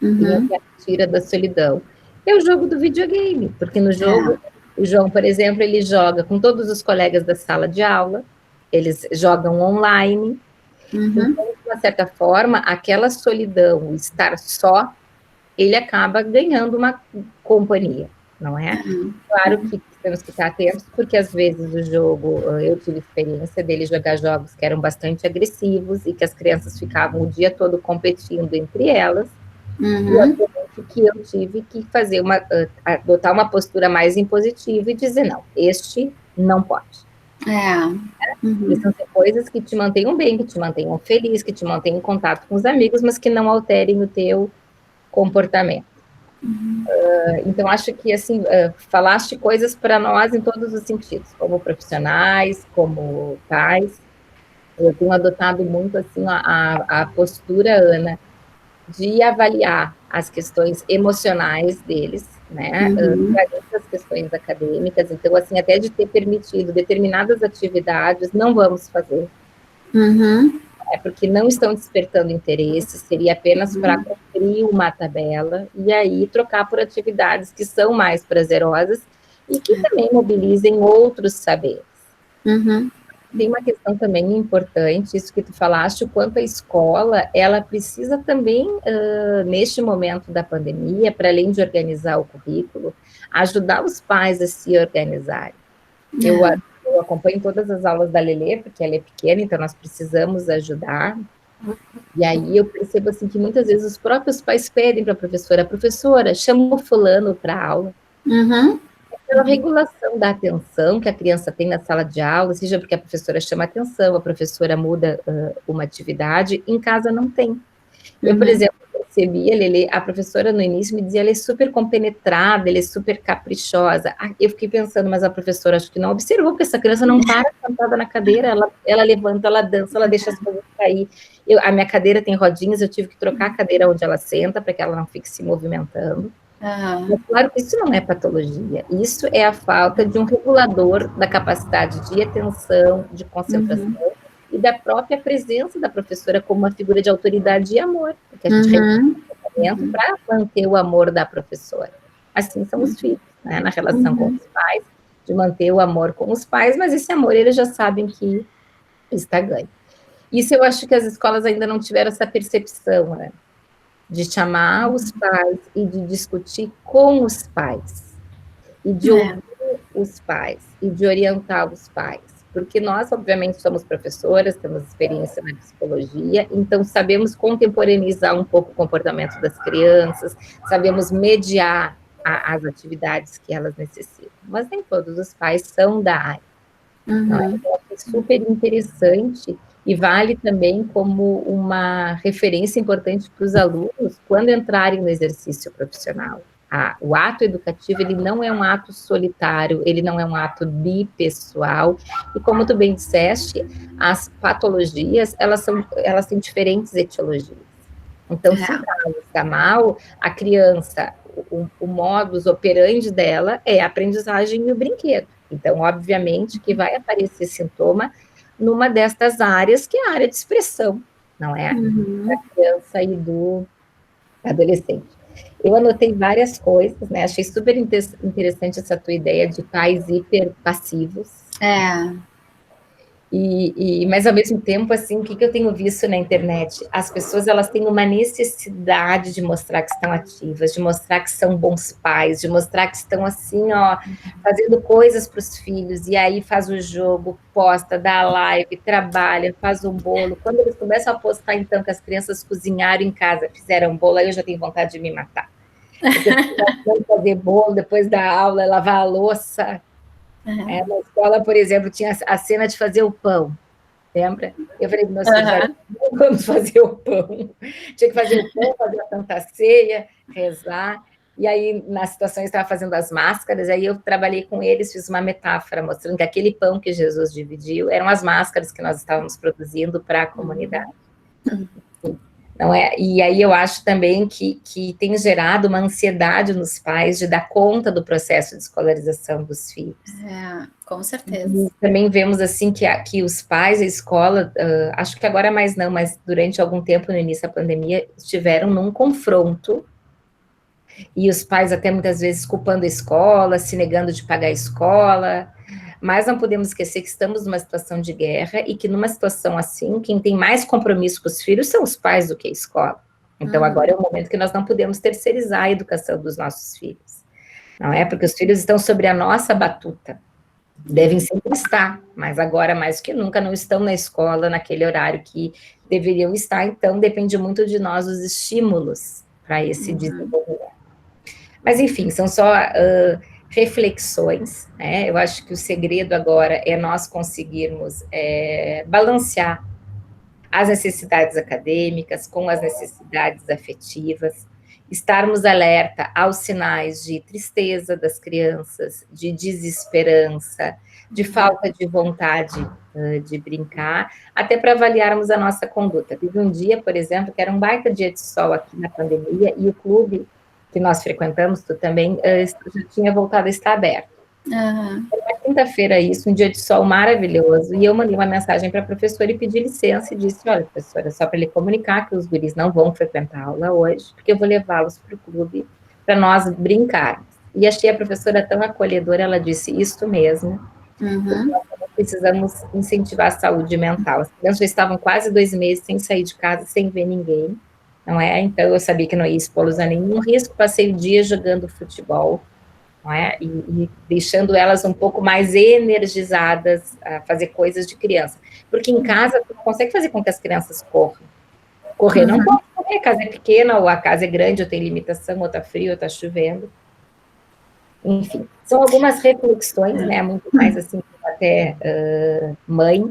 Quem é que a tira da solidão? É o jogo do videogame, porque no jogo, o João, por exemplo, ele joga com todos os colegas da sala de aula, eles jogam online. Então, de uma certa forma, aquela solidão, o estar só, ele acaba ganhando uma companhia, não é? Claro que temos que estar atentos, porque às vezes o jogo, eu tive experiência dele jogar jogos que eram bastante agressivos e que as crianças ficavam o dia todo competindo entre elas, e obviamente que eu tive que fazer adotar uma postura mais impositiva e dizer, não, este não pode. Precisam ser coisas que te mantenham bem, que te mantenham feliz, que te mantenham em contato com os amigos, mas que não alterem o teu comportamento. Então, acho que, assim, falaste coisas para nós em todos os sentidos, como profissionais, como pais. Eu tenho adotado muito, assim, a postura, Ana, de avaliar as questões emocionais deles, né, as questões acadêmicas. Então, assim, até de ter permitido determinadas atividades, não vamos fazer. Porque não estão despertando interesse, seria apenas para cumprir uma tabela, e aí trocar por atividades que são mais prazerosas e que também mobilizem outros saberes. Tem uma questão também importante, isso que tu falaste, o quanto a escola, ela precisa também, neste momento da pandemia, para além de organizar o currículo, ajudar os pais a se organizarem. Eu acompanho todas as aulas da Lelê, porque ela é pequena, então nós precisamos ajudar. E aí eu percebo assim que muitas vezes os próprios pais pedem para a professora, chama o fulano para a aula. Pela regulação da atenção que a criança tem na sala de aula, seja porque a professora chama atenção, a professora muda uma atividade, em casa não tem. Eu, por exemplo, percebia, Lelê, a professora no início me dizia, ela é super compenetrada, ela é super caprichosa. Eu fiquei pensando, mas a professora acho que não observou, porque essa criança não para sentada na cadeira, ela levanta, ela dança, ela deixa as coisas cair. A minha cadeira tem rodinhas, eu tive que trocar a cadeira onde ela senta, para que ela não fique se movimentando. Mas, claro que isso não é patologia, isso é a falta de um regulador da capacidade de atenção, de concentração, e da própria presença da professora como uma figura de autoridade e amor, porque a gente requer para manter o amor da professora. Assim são os filhos, né, na relação com os pais, de manter o amor com os pais, mas esse amor eles já sabem que está ganho. Isso eu acho que as escolas ainda não tiveram essa percepção, né, de chamar os pais e de discutir com os pais, e de ouvir os pais, e de orientar os pais. Porque nós, obviamente, somos professoras, temos experiência na psicologia, então sabemos contemporaneizar um pouco o comportamento das crianças, sabemos mediar as atividades que elas necessitam, mas nem todos os pais são da área. Então, é super interessante e vale também como uma referência importante para os alunos quando entrarem no exercício profissional. O ato educativo, ele não é um ato solitário, ele não é um ato bipessoal, e como tu bem disseste, as patologias, elas têm diferentes etiologias. Então, se está mal, a criança, o modus operandi dela é a aprendizagem e o brinquedo. Então, obviamente, que vai aparecer sintoma numa destas áreas, que é a área de expressão, não é? Da criança e do adolescente. Eu anotei várias coisas, né? Achei super interessante essa tua ideia de pais hiperpassivos. Mas, ao mesmo tempo, assim, o que eu tenho visto na internet? As pessoas, elas têm uma necessidade de mostrar que estão ativas, de mostrar que são bons pais, de mostrar que estão, assim, ó, fazendo coisas para os filhos, e aí faz o jogo, posta, dá live, trabalha, faz o bolo. Quando eles começam a postar, então, que as crianças cozinharam em casa, fizeram bolo, aí eu já tenho vontade de me matar. Porque fazer bolo, depois da aula, lavar a louça. Na escola, por exemplo, tinha a cena de fazer o pão, lembra? Eu falei para meus filhos, vamos fazer o pão. Tinha que fazer o pão, fazer a Santa Ceia, rezar. E aí, na situação, eu estava fazendo as máscaras, aí eu trabalhei com eles, fiz uma metáfora, mostrando que aquele pão que Jesus dividiu eram as máscaras que nós estávamos produzindo para a comunidade. Não é? E aí eu acho também que tem gerado uma ansiedade nos pais de dar conta do processo de escolarização dos filhos. Com certeza. E também vemos assim que os pais, a escola, acho que agora mais não, mas durante algum tempo no início da pandemia, estiveram num confronto, e os pais até muitas vezes culpando a escola, se negando de pagar a escola, mas não podemos esquecer que estamos numa situação de guerra e que numa situação assim, quem tem mais compromisso com os filhos são os pais do que a escola. Então agora é o momento que nós não podemos terceirizar a educação dos nossos filhos, não é? Porque os filhos estão sobre a nossa batuta, devem sempre estar, mas agora mais do que nunca não estão na escola naquele horário que deveriam estar, então depende muito de nós os estímulos para esse desenvolvimento. Mas, enfim, são só reflexões, né? Eu acho que o segredo agora é nós conseguirmos balancear as necessidades acadêmicas com as necessidades afetivas, estarmos alerta aos sinais de tristeza das crianças, de desesperança, de falta de vontade de brincar, até para avaliarmos a nossa conduta. Teve um dia, por exemplo, que era um baita dia de sol aqui na pandemia, e o clube que nós frequentamos, tu também, já tinha voltado a estar aberto. Uhum. Foi uma quinta-feira isso, um dia de sol maravilhoso, e eu mandei uma mensagem para a professora e pedi licença e disse, olha, professora, só para lhe comunicar que os guris não vão frequentar a aula hoje, porque eu vou levá-los para o clube para nós brincarmos. E achei a professora tão acolhedora, ela disse, isso mesmo, nós precisamos incentivar a saúde mental. As crianças já estavam quase 2 meses sem sair de casa, sem ver ninguém, não é? Então, eu sabia que não ia expô-los a nenhum risco, passei o dia jogando futebol, não é? E deixando elas um pouco mais energizadas a fazer coisas de criança. Porque em casa, tu consegue fazer com que as crianças corram. Correr não pode correr, a casa é pequena, ou a casa é grande, ou tem limitação, ou tá frio, ou tá chovendo. Enfim, são algumas reflexões, né? Muito mais assim, até mãe,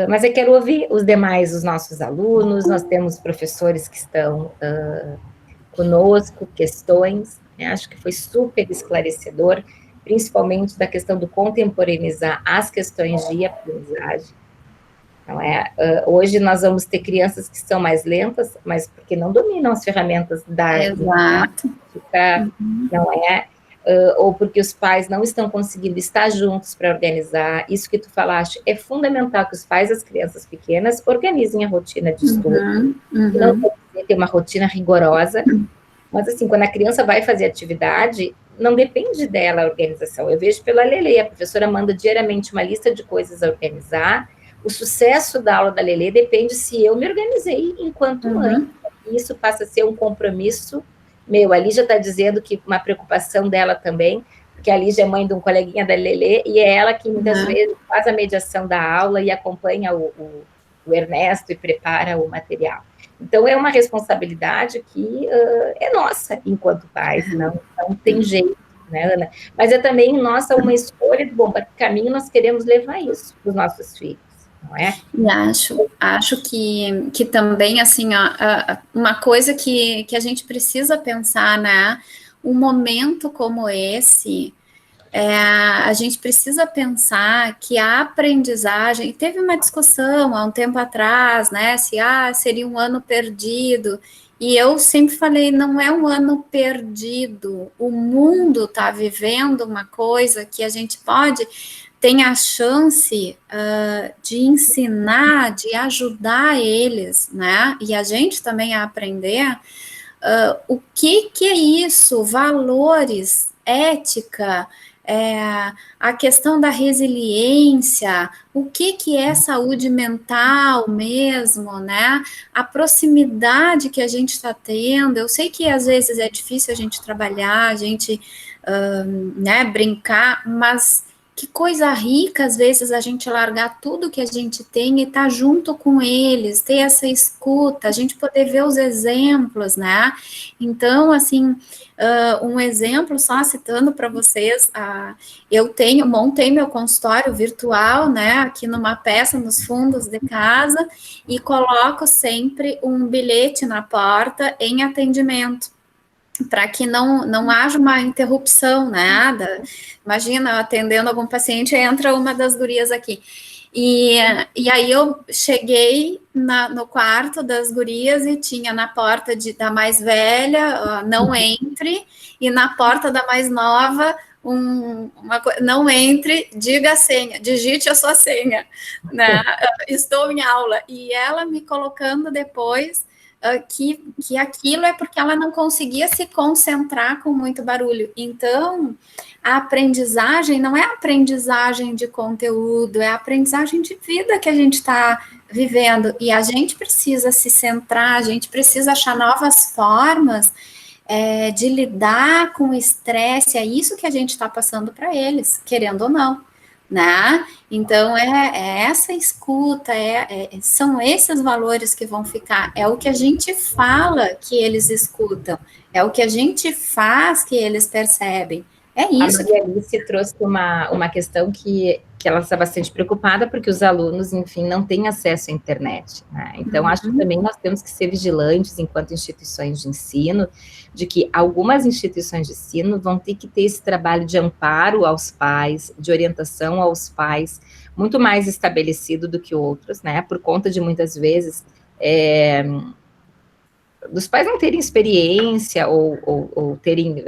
mas eu quero ouvir os demais, os nossos alunos, nós temos professores que estão conosco, questões, né? Acho que foi super esclarecedor, principalmente da questão do contemporaneizar as questões de aprendizagem, não é? Hoje nós vamos ter crianças que são mais lentas, mas porque não dominam as ferramentas da informática, não é? Ou porque os pais não estão conseguindo estar juntos para organizar. Isso que tu falaste, é fundamental que os pais das crianças pequenas organizem a rotina de estudo, não ter uma rotina rigorosa, mas assim, quando a criança vai fazer atividade, não depende dela a organização. Eu vejo pela Lelê, a professora manda diariamente uma lista de coisas a organizar, o sucesso da aula da Lelê depende se eu me organizei enquanto mãe, e isso passa a ser um compromisso meu. A Lígia está dizendo que uma preocupação dela também, porque a Lígia é mãe de um coleguinha da Lelê, e é ela que muitas vezes faz a mediação da aula e acompanha o Ernesto e prepara o material. Então, é uma responsabilidade que é nossa, enquanto pais, não tem jeito, né, Ana? Mas é também nossa uma escolha de, bom, para que caminho nós queremos levar isso para os nossos filhos. Não é? E acho que também, assim, uma coisa que a gente precisa pensar, né, um momento como esse, a gente precisa pensar que a aprendizagem, teve uma discussão há um tempo atrás, né, se seria um ano perdido, e eu sempre falei, não é um ano perdido, o mundo está vivendo uma coisa que a gente tem a chance de ensinar, de ajudar eles, né? E a gente também a aprender o que é isso, valores, ética, a questão da resiliência, o que é saúde mental mesmo, né? A proximidade que a gente está tendo. Eu sei que às vezes é difícil a gente trabalhar, a gente né, brincar, mas que coisa rica, às vezes, a gente largar tudo que a gente tem e estar junto com eles, ter essa escuta, a gente poder ver os exemplos, né? Então, assim, um exemplo, só citando para vocês, eu montei meu consultório virtual, né, aqui numa peça nos fundos de casa, e coloco sempre um bilhete na porta em atendimento. para que não haja uma interrupção, né? Imagina, atendendo algum paciente, entra uma das gurias aqui. E aí eu cheguei no quarto das gurias e tinha na porta da mais velha, não entre, e na porta da mais nova, não entre, diga a senha, digite a sua senha, né? Estou em aula. E ela me colocando depois que aquilo é porque ela não conseguia se concentrar com muito barulho. Então, a aprendizagem não é aprendizagem de conteúdo, é a aprendizagem de vida que a gente está vivendo. E a gente precisa se centrar, a gente precisa achar novas formas de lidar com o estresse. É isso que a gente está passando para eles, querendo ou não. Né? Então, é essa escuta, são esses valores que vão ficar, é o que a gente fala que eles escutam, é o que a gente faz que eles percebem, é isso. A Maria Alice trouxe uma questão que ela está bastante preocupada, porque os alunos, enfim, não têm acesso à internet, né? Então, acho que também nós temos que ser vigilantes, enquanto instituições de ensino, de que algumas instituições de ensino vão ter que ter esse trabalho de amparo aos pais, de orientação aos pais, muito mais estabelecido do que outros, né? Por conta de, muitas vezes, dos pais não terem experiência ou terem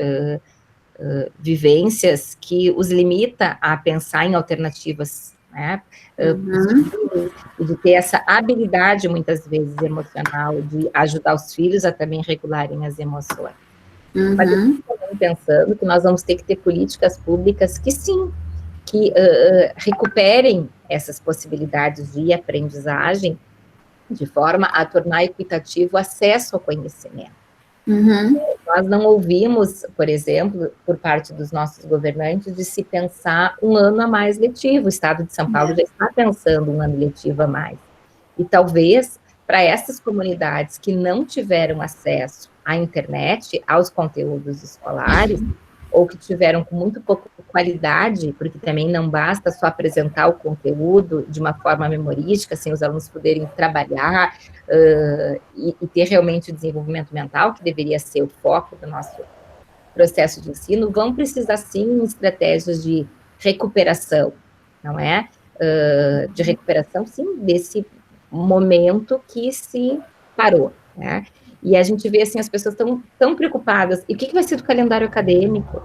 vivências que os limita a pensar em alternativas, né? De ter essa habilidade, muitas vezes, emocional, de ajudar os filhos a também regularem as emoções. Mas eu estou também pensando que nós vamos ter que ter políticas públicas que, sim, que recuperem essas possibilidades de aprendizagem de forma a tornar equitativo o acesso ao conhecimento. Nós não ouvimos, por exemplo, por parte dos nossos governantes, de se pensar um ano a mais letivo. O Estado de São Paulo já está pensando um ano letivo a mais. E talvez, para essas comunidades que não tiveram acesso à internet, aos conteúdos escolares, ou que tiveram com muito pouca qualidade, porque também não basta só apresentar o conteúdo de uma forma memorística, sem os alunos poderem trabalhar e ter realmente o desenvolvimento mental, que deveria ser o foco do nosso processo de ensino, vão precisar, sim, estratégias de recuperação, não é? De recuperação, sim, desse momento que se parou, né? E a gente vê, assim, as pessoas tão preocupadas. E o que vai ser do calendário acadêmico?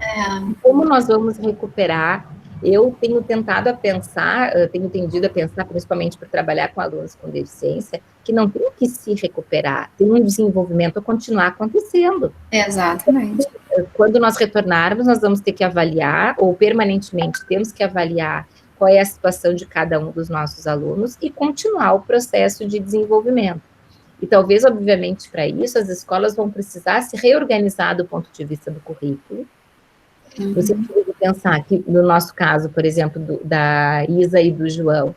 Como nós vamos recuperar? Eu tenho tendido a pensar, principalmente por trabalhar com alunos com deficiência, que não tem que se recuperar, tem um desenvolvimento a continuar acontecendo. Exatamente. Quando nós retornarmos, nós vamos ter que avaliar, ou permanentemente temos que avaliar qual é a situação de cada um dos nossos alunos e continuar o processo de desenvolvimento. E talvez, obviamente, para isso, as escolas vão precisar se reorganizar do ponto de vista do currículo, no sentido de pensar que, no nosso caso, por exemplo, da Isa e do João,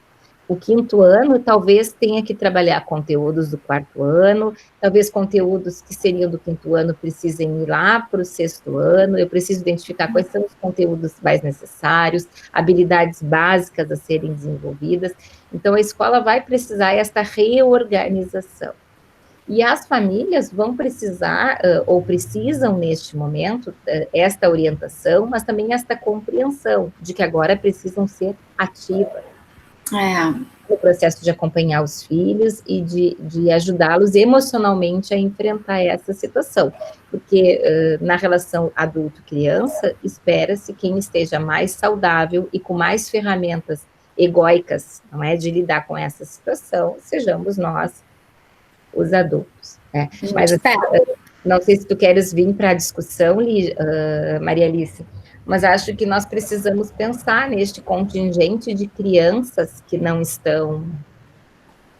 o 5º ano talvez tenha que trabalhar conteúdos do 4º ano, talvez conteúdos que seriam do 5º ano precisem ir lá para o 6º ano, eu preciso identificar quais são os conteúdos mais necessários, habilidades básicas a serem desenvolvidas. Então, a escola vai precisar desta reorganização. E as famílias vão precisar, ou precisam neste momento, esta orientação, mas também esta compreensão de que agora precisam ser ativas no processo de acompanhar os filhos e de ajudá-los emocionalmente a enfrentar essa situação. Porque na relação adulto-criança, espera-se quem esteja mais saudável e com mais ferramentas egóicas, não é, de lidar com essa situação, sejamos nós, os adultos, né? Mas não sei se tu queres vir para a discussão, Maria Alice, mas acho que nós precisamos pensar neste contingente de crianças que não estão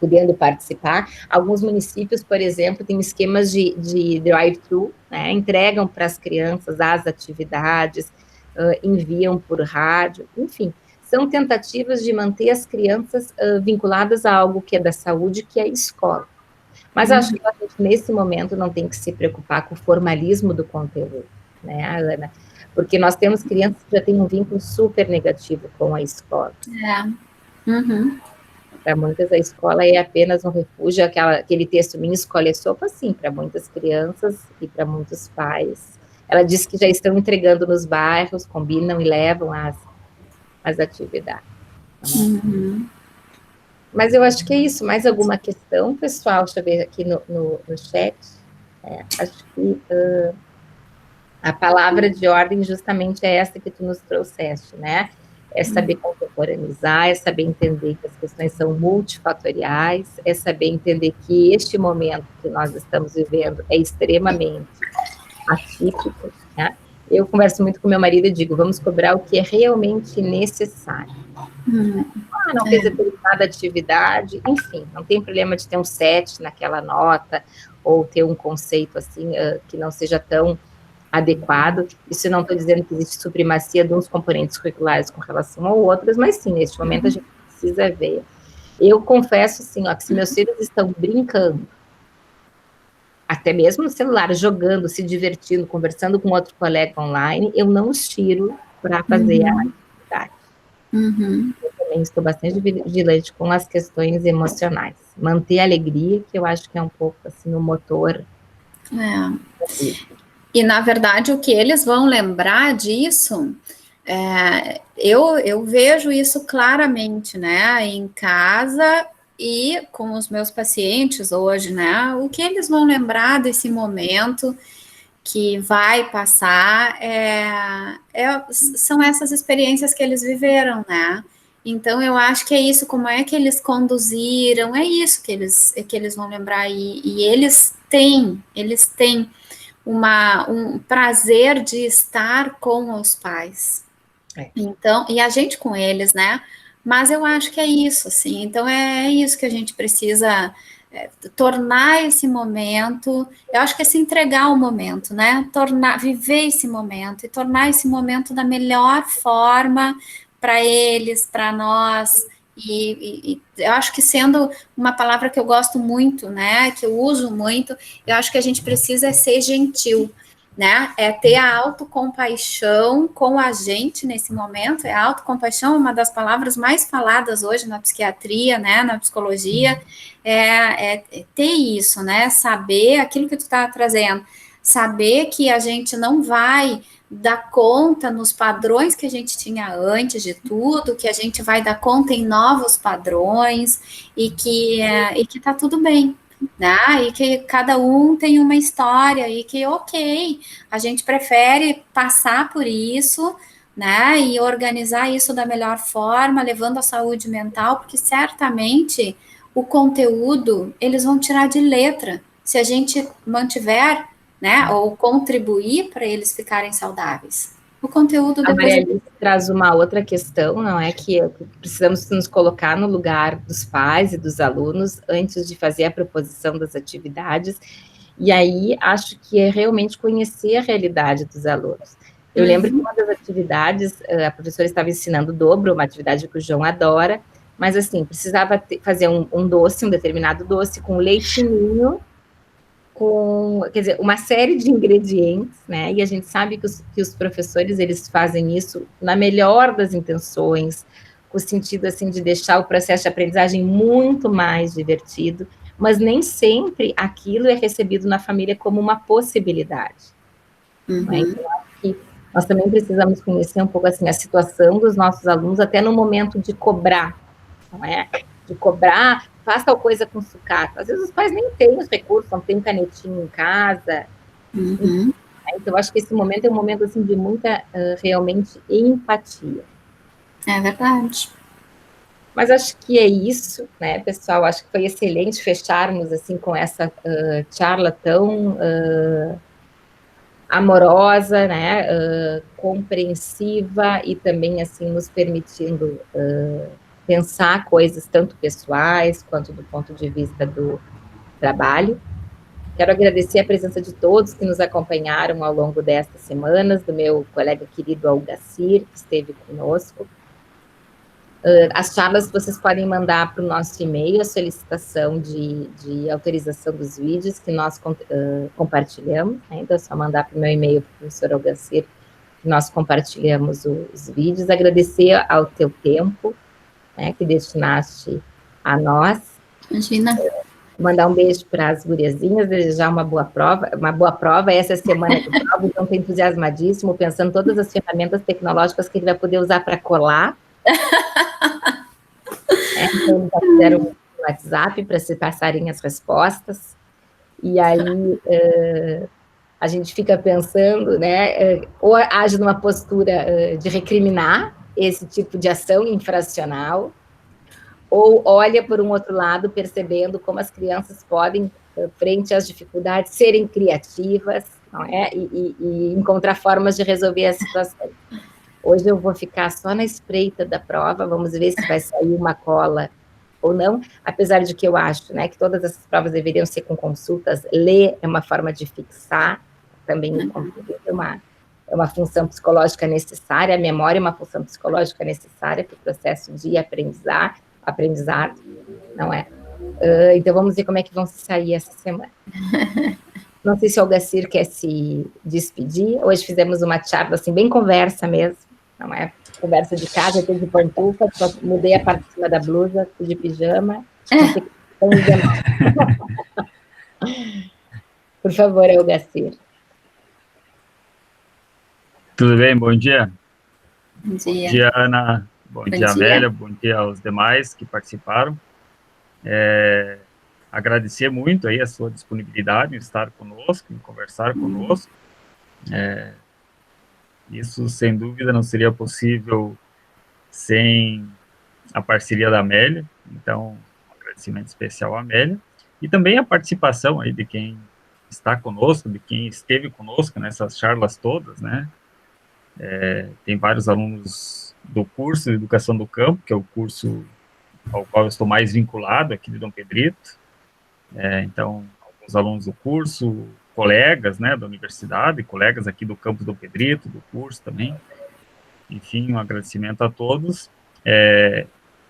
podendo participar. Alguns municípios, por exemplo, têm esquemas de drive-thru, né? Entregam para as crianças as atividades, enviam por rádio, enfim, são tentativas de manter as crianças vinculadas a algo que é da saúde, que é a escola. Mas acho que a gente, nesse momento, não tem que se preocupar com o formalismo do conteúdo, né, Ana? Porque nós temos crianças que já têm um vínculo super negativo com a escola. Para muitas, a escola é apenas um refúgio, aquele texto Minha Escola é Sopa, sim, para muitas crianças e para muitos pais. Ela disse que já estão entregando nos bairros, combinam e levam as atividades. Uhum. Mas eu acho que é isso. Mais alguma questão, pessoal? Deixa eu ver aqui no chat. Acho que a palavra de ordem justamente é essa que tu nos trouxeste, né? É saber contemporaneizar, é saber entender que as questões são multifatoriais, é saber entender que este momento que nós estamos vivendo é extremamente atípico, né? Eu converso muito com meu marido e digo, vamos cobrar o que é realmente necessário. Não fez determinada atividade, enfim, não tem problema de ter um 7 naquela nota, ou ter um conceito assim, que não seja tão adequado. Isso não estou dizendo que existe supremacia de uns componentes curriculares com relação a outros, mas sim, neste momento a gente precisa ver. Eu confesso, assim, ó, que se meus filhos estão brincando, até mesmo no celular, jogando, se divertindo, conversando com outro colega online, eu não os tiro para fazer a atividade. Eu também estou bastante vigilante com as questões emocionais. Manter a alegria, que eu acho que é um pouco assim o motor. E, na verdade, o que eles vão lembrar disso, eu vejo isso claramente, né, em casa e com os meus pacientes hoje, né, o que eles vão lembrar desse momento que vai passar são essas experiências que eles viveram, né? Então, eu acho que é isso, como é que eles conduziram, é isso que eles vão lembrar, e eles têm um prazer de estar com os pais. Então, e a gente com eles, né? Mas eu acho que é isso, assim. Então, é isso que a gente precisa tornar esse momento. Eu acho que é se entregar ao momento, né? Viver esse momento e tornar esse momento da melhor forma para eles, para nós. E eu acho que, sendo uma palavra que eu gosto muito, né? Que eu uso muito, eu acho que a gente precisa ser gentil, né? É ter a autocompaixão com a gente nesse momento. A autocompaixão é uma das palavras mais faladas hoje na psiquiatria, né? Na psicologia. É ter isso, né? Saber aquilo que tu está trazendo. Saber que a gente não vai dar conta nos padrões que a gente tinha antes de tudo, que a gente vai dar conta em novos padrões e que tá tudo bem, né? E que cada um tem uma história e que, ok, a gente prefere passar por isso, né? E organizar isso da melhor forma, levando a saúde mental, porque certamente o conteúdo eles vão tirar de letra se a gente mantiver, né? Ou contribuir para eles ficarem saudáveis. O conteúdo depois... A Maria Alice traz uma outra questão, não é? Que precisamos nos colocar no lugar dos pais e dos alunos antes de fazer a proposição das atividades, e aí acho que é realmente conhecer a realidade dos alunos. Eu lembro que uma das atividades, a professora estava ensinando o dobro, uma atividade que o João adora, mas assim, precisava fazer um doce, um determinado doce com leitinho, quer dizer, uma série de ingredientes, né? E a gente sabe que os professores, eles fazem isso na melhor das intenções, com o sentido, assim, de deixar o processo de aprendizagem muito mais divertido, mas nem sempre aquilo é recebido na família como uma possibilidade. Né? Então, eu acho que nós também precisamos conhecer um pouco, assim, a situação dos nossos alunos, até no momento de cobrar, não é? De cobrar, faz tal coisa com sucata. Às vezes os pais nem têm os recursos, não tem canetinho em casa. Então, eu acho que esse momento é um momento, assim, de muita, realmente, empatia. É verdade. Mas acho que é isso, né, pessoal? Acho que foi excelente fecharmos, assim, com essa charla tão amorosa, né, compreensiva e também, assim, nos permitindo pensar coisas tanto pessoais quanto do ponto de vista do trabalho. Quero agradecer a presença de todos que nos acompanharam ao longo destas semanas, do meu colega querido Algacir, que esteve conosco. As charlas vocês podem mandar para o nosso e-mail a solicitação de autorização dos vídeos que nós compartilhamos, né? Então é só mandar para o meu e-mail, para o professor Algacir, que nós compartilhamos os vídeos. Agradecer ao teu tempo, né, que destinaste a nós. Imagina. Mandar um beijo para as guriazinhas, desejar uma boa prova, essa semana de prova, então estou entusiasmadíssimo, pensando em todas as ferramentas tecnológicas que ele vai poder usar para colar. Então, eles já fizeram um WhatsApp para se passarem as respostas, e aí a gente fica pensando, né, ou age numa postura de recriminar esse tipo de ação infracional, ou olha por um outro lado, percebendo como as crianças podem, frente às dificuldades, serem criativas, não é? E encontrar formas de resolver a situação. Hoje eu vou ficar só na espreita da prova, vamos ver se vai sair uma cola ou não, apesar de que eu acho, né, que todas essas provas deveriam ser com consultas. Ler é uma forma de fixar, também é uma função psicológica necessária, a memória é uma função psicológica necessária para o processo de aprendizado, não é? Então, vamos ver como é que vão se sair essa semana. Não sei se o Algacir quer se despedir. Hoje fizemos uma charla, assim, bem conversa mesmo, não é? Conversa de casa, eu tô de pantufa, só mudei a parte de cima da blusa, tô de pijama. Não sei como dizer mais. Por favor, Algacir. Tudo bem? Bom dia. Bom dia. Bom dia, Ana. Bom dia, Amélia. Bom dia aos demais que participaram. Agradecer muito aí a sua disponibilidade em estar conosco, em conversar conosco. Isso, sem dúvida, não seria possível sem a parceria da Amélia. Então, um agradecimento especial à Amélia. E também a participação aí de quem está conosco, de quem esteve conosco nessas charlas todas, né? Tem vários alunos do curso de Educação do Campo, que é o curso ao qual eu estou mais vinculado aqui de Dom Pedrito. Então, alguns alunos do curso, colegas, né, da universidade, colegas aqui do campus Dom Pedrito, do curso também. Enfim, um agradecimento a todos.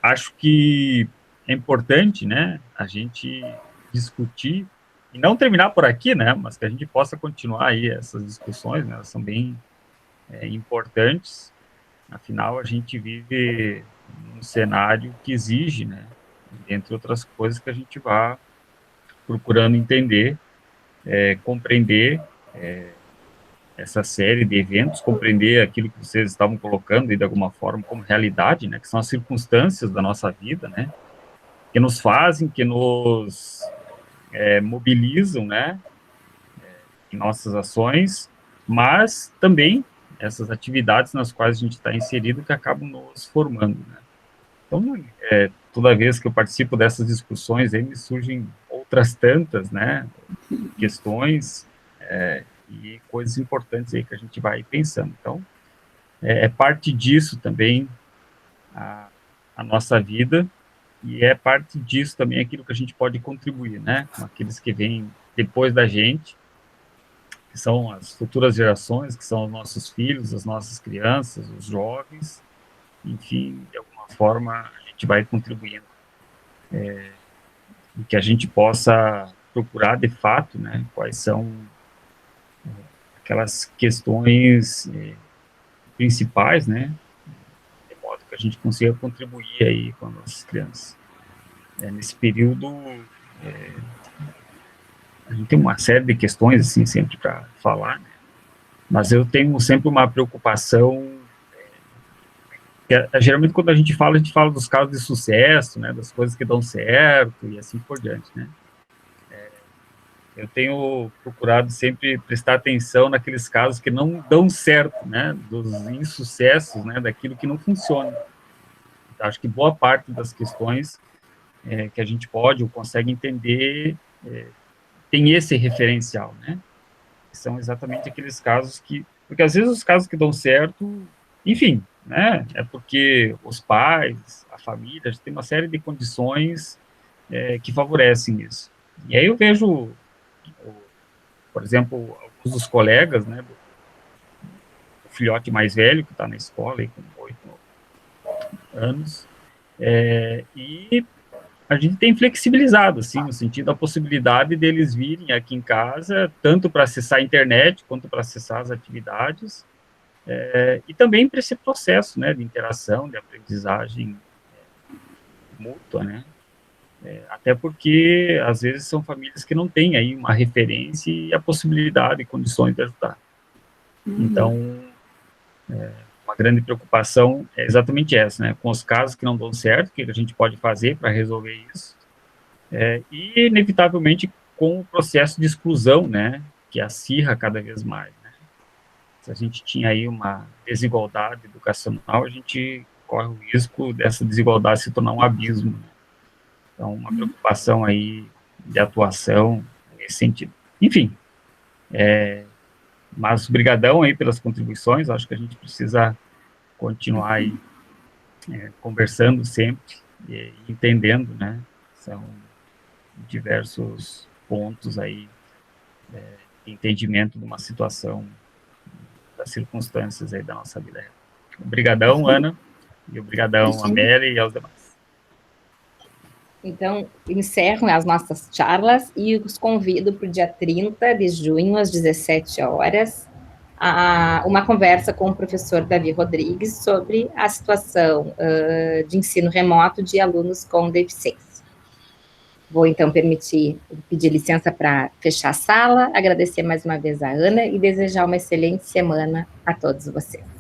Acho que é importante, né, a gente discutir, e não terminar por aqui, né, mas que a gente possa continuar aí essas discussões, né, elas são bem importantes. Afinal, a gente vive num cenário que exige, né, entre outras coisas, que a gente vá procurando entender, compreender essa série de eventos, compreender aquilo que vocês estavam colocando aí, de alguma forma, como realidade, né, que são as circunstâncias da nossa vida, né, que nos fazem, que nos mobilizam, né, em nossas ações, mas também essas atividades nas quais a gente está inserido que acabam nos formando, né. Então, toda vez que eu participo dessas discussões, aí me surgem outras tantas, né, questões e coisas importantes aí que a gente vai pensando. Então, é parte disso também a nossa vida, e é parte disso também aquilo que a gente pode contribuir, né, com aqueles que vêm depois da gente, que são as futuras gerações, que são os nossos filhos, as nossas crianças, os jovens, enfim, de alguma forma a gente vai contribuindo. E que a gente possa procurar, de fato, né, quais são aquelas questões principais, né, de modo que a gente consiga contribuir aí com as nossas crianças. Nesse período, a gente tem uma série de questões, assim, sempre para falar, né, mas eu tenho sempre uma preocupação, geralmente quando a gente fala dos casos de sucesso, né, das coisas que dão certo e assim por diante, né. Eu tenho procurado sempre prestar atenção naqueles casos que não dão certo, né, dos insucessos, né, daquilo que não funciona. Então, acho que boa parte das questões que a gente pode ou consegue entender tem esse referencial, né, que são exatamente aqueles casos porque às vezes os casos que dão certo, enfim, né, é porque os pais, a família, tem uma série de condições que favorecem isso. E aí eu vejo, por exemplo, alguns dos colegas, né, o filhote mais velho, que está na escola, aí, com 8 anos, e a gente tem flexibilizado, assim, no sentido da possibilidade deles virem aqui em casa, tanto para acessar a internet, quanto para acessar as atividades, e também para esse processo, né, de interação, de aprendizagem mútua, né, Até porque, às vezes, são famílias que não têm aí uma referência e a possibilidade e condições de ajudar. Então, uma grande preocupação é exatamente essa, né? Com os casos que não dão certo, o que a gente pode fazer para resolver isso? E, inevitavelmente, com o processo de exclusão, né? Que acirra cada vez mais, né? Se a gente tinha aí uma desigualdade educacional, a gente corre o risco dessa desigualdade se tornar um abismo, né? Então, uma preocupação aí de atuação nesse sentido. Enfim, mas brigadão aí pelas contribuições, acho que a gente precisa continuar aí conversando sempre e entendendo, né? São diversos pontos aí de entendimento de uma situação, das circunstâncias aí da nossa vida. Obrigadão, Ana, e obrigadão, Amélia, e aos demais. Então, encerro as nossas charlas e os convido para o dia 30 de junho, às 17 horas, a uma conversa com o professor Davi Rodrigues sobre a situação de ensino remoto de alunos com deficiência. Vou, então, pedir licença para fechar a sala, agradecer mais uma vez a Ana e desejar uma excelente semana a todos vocês.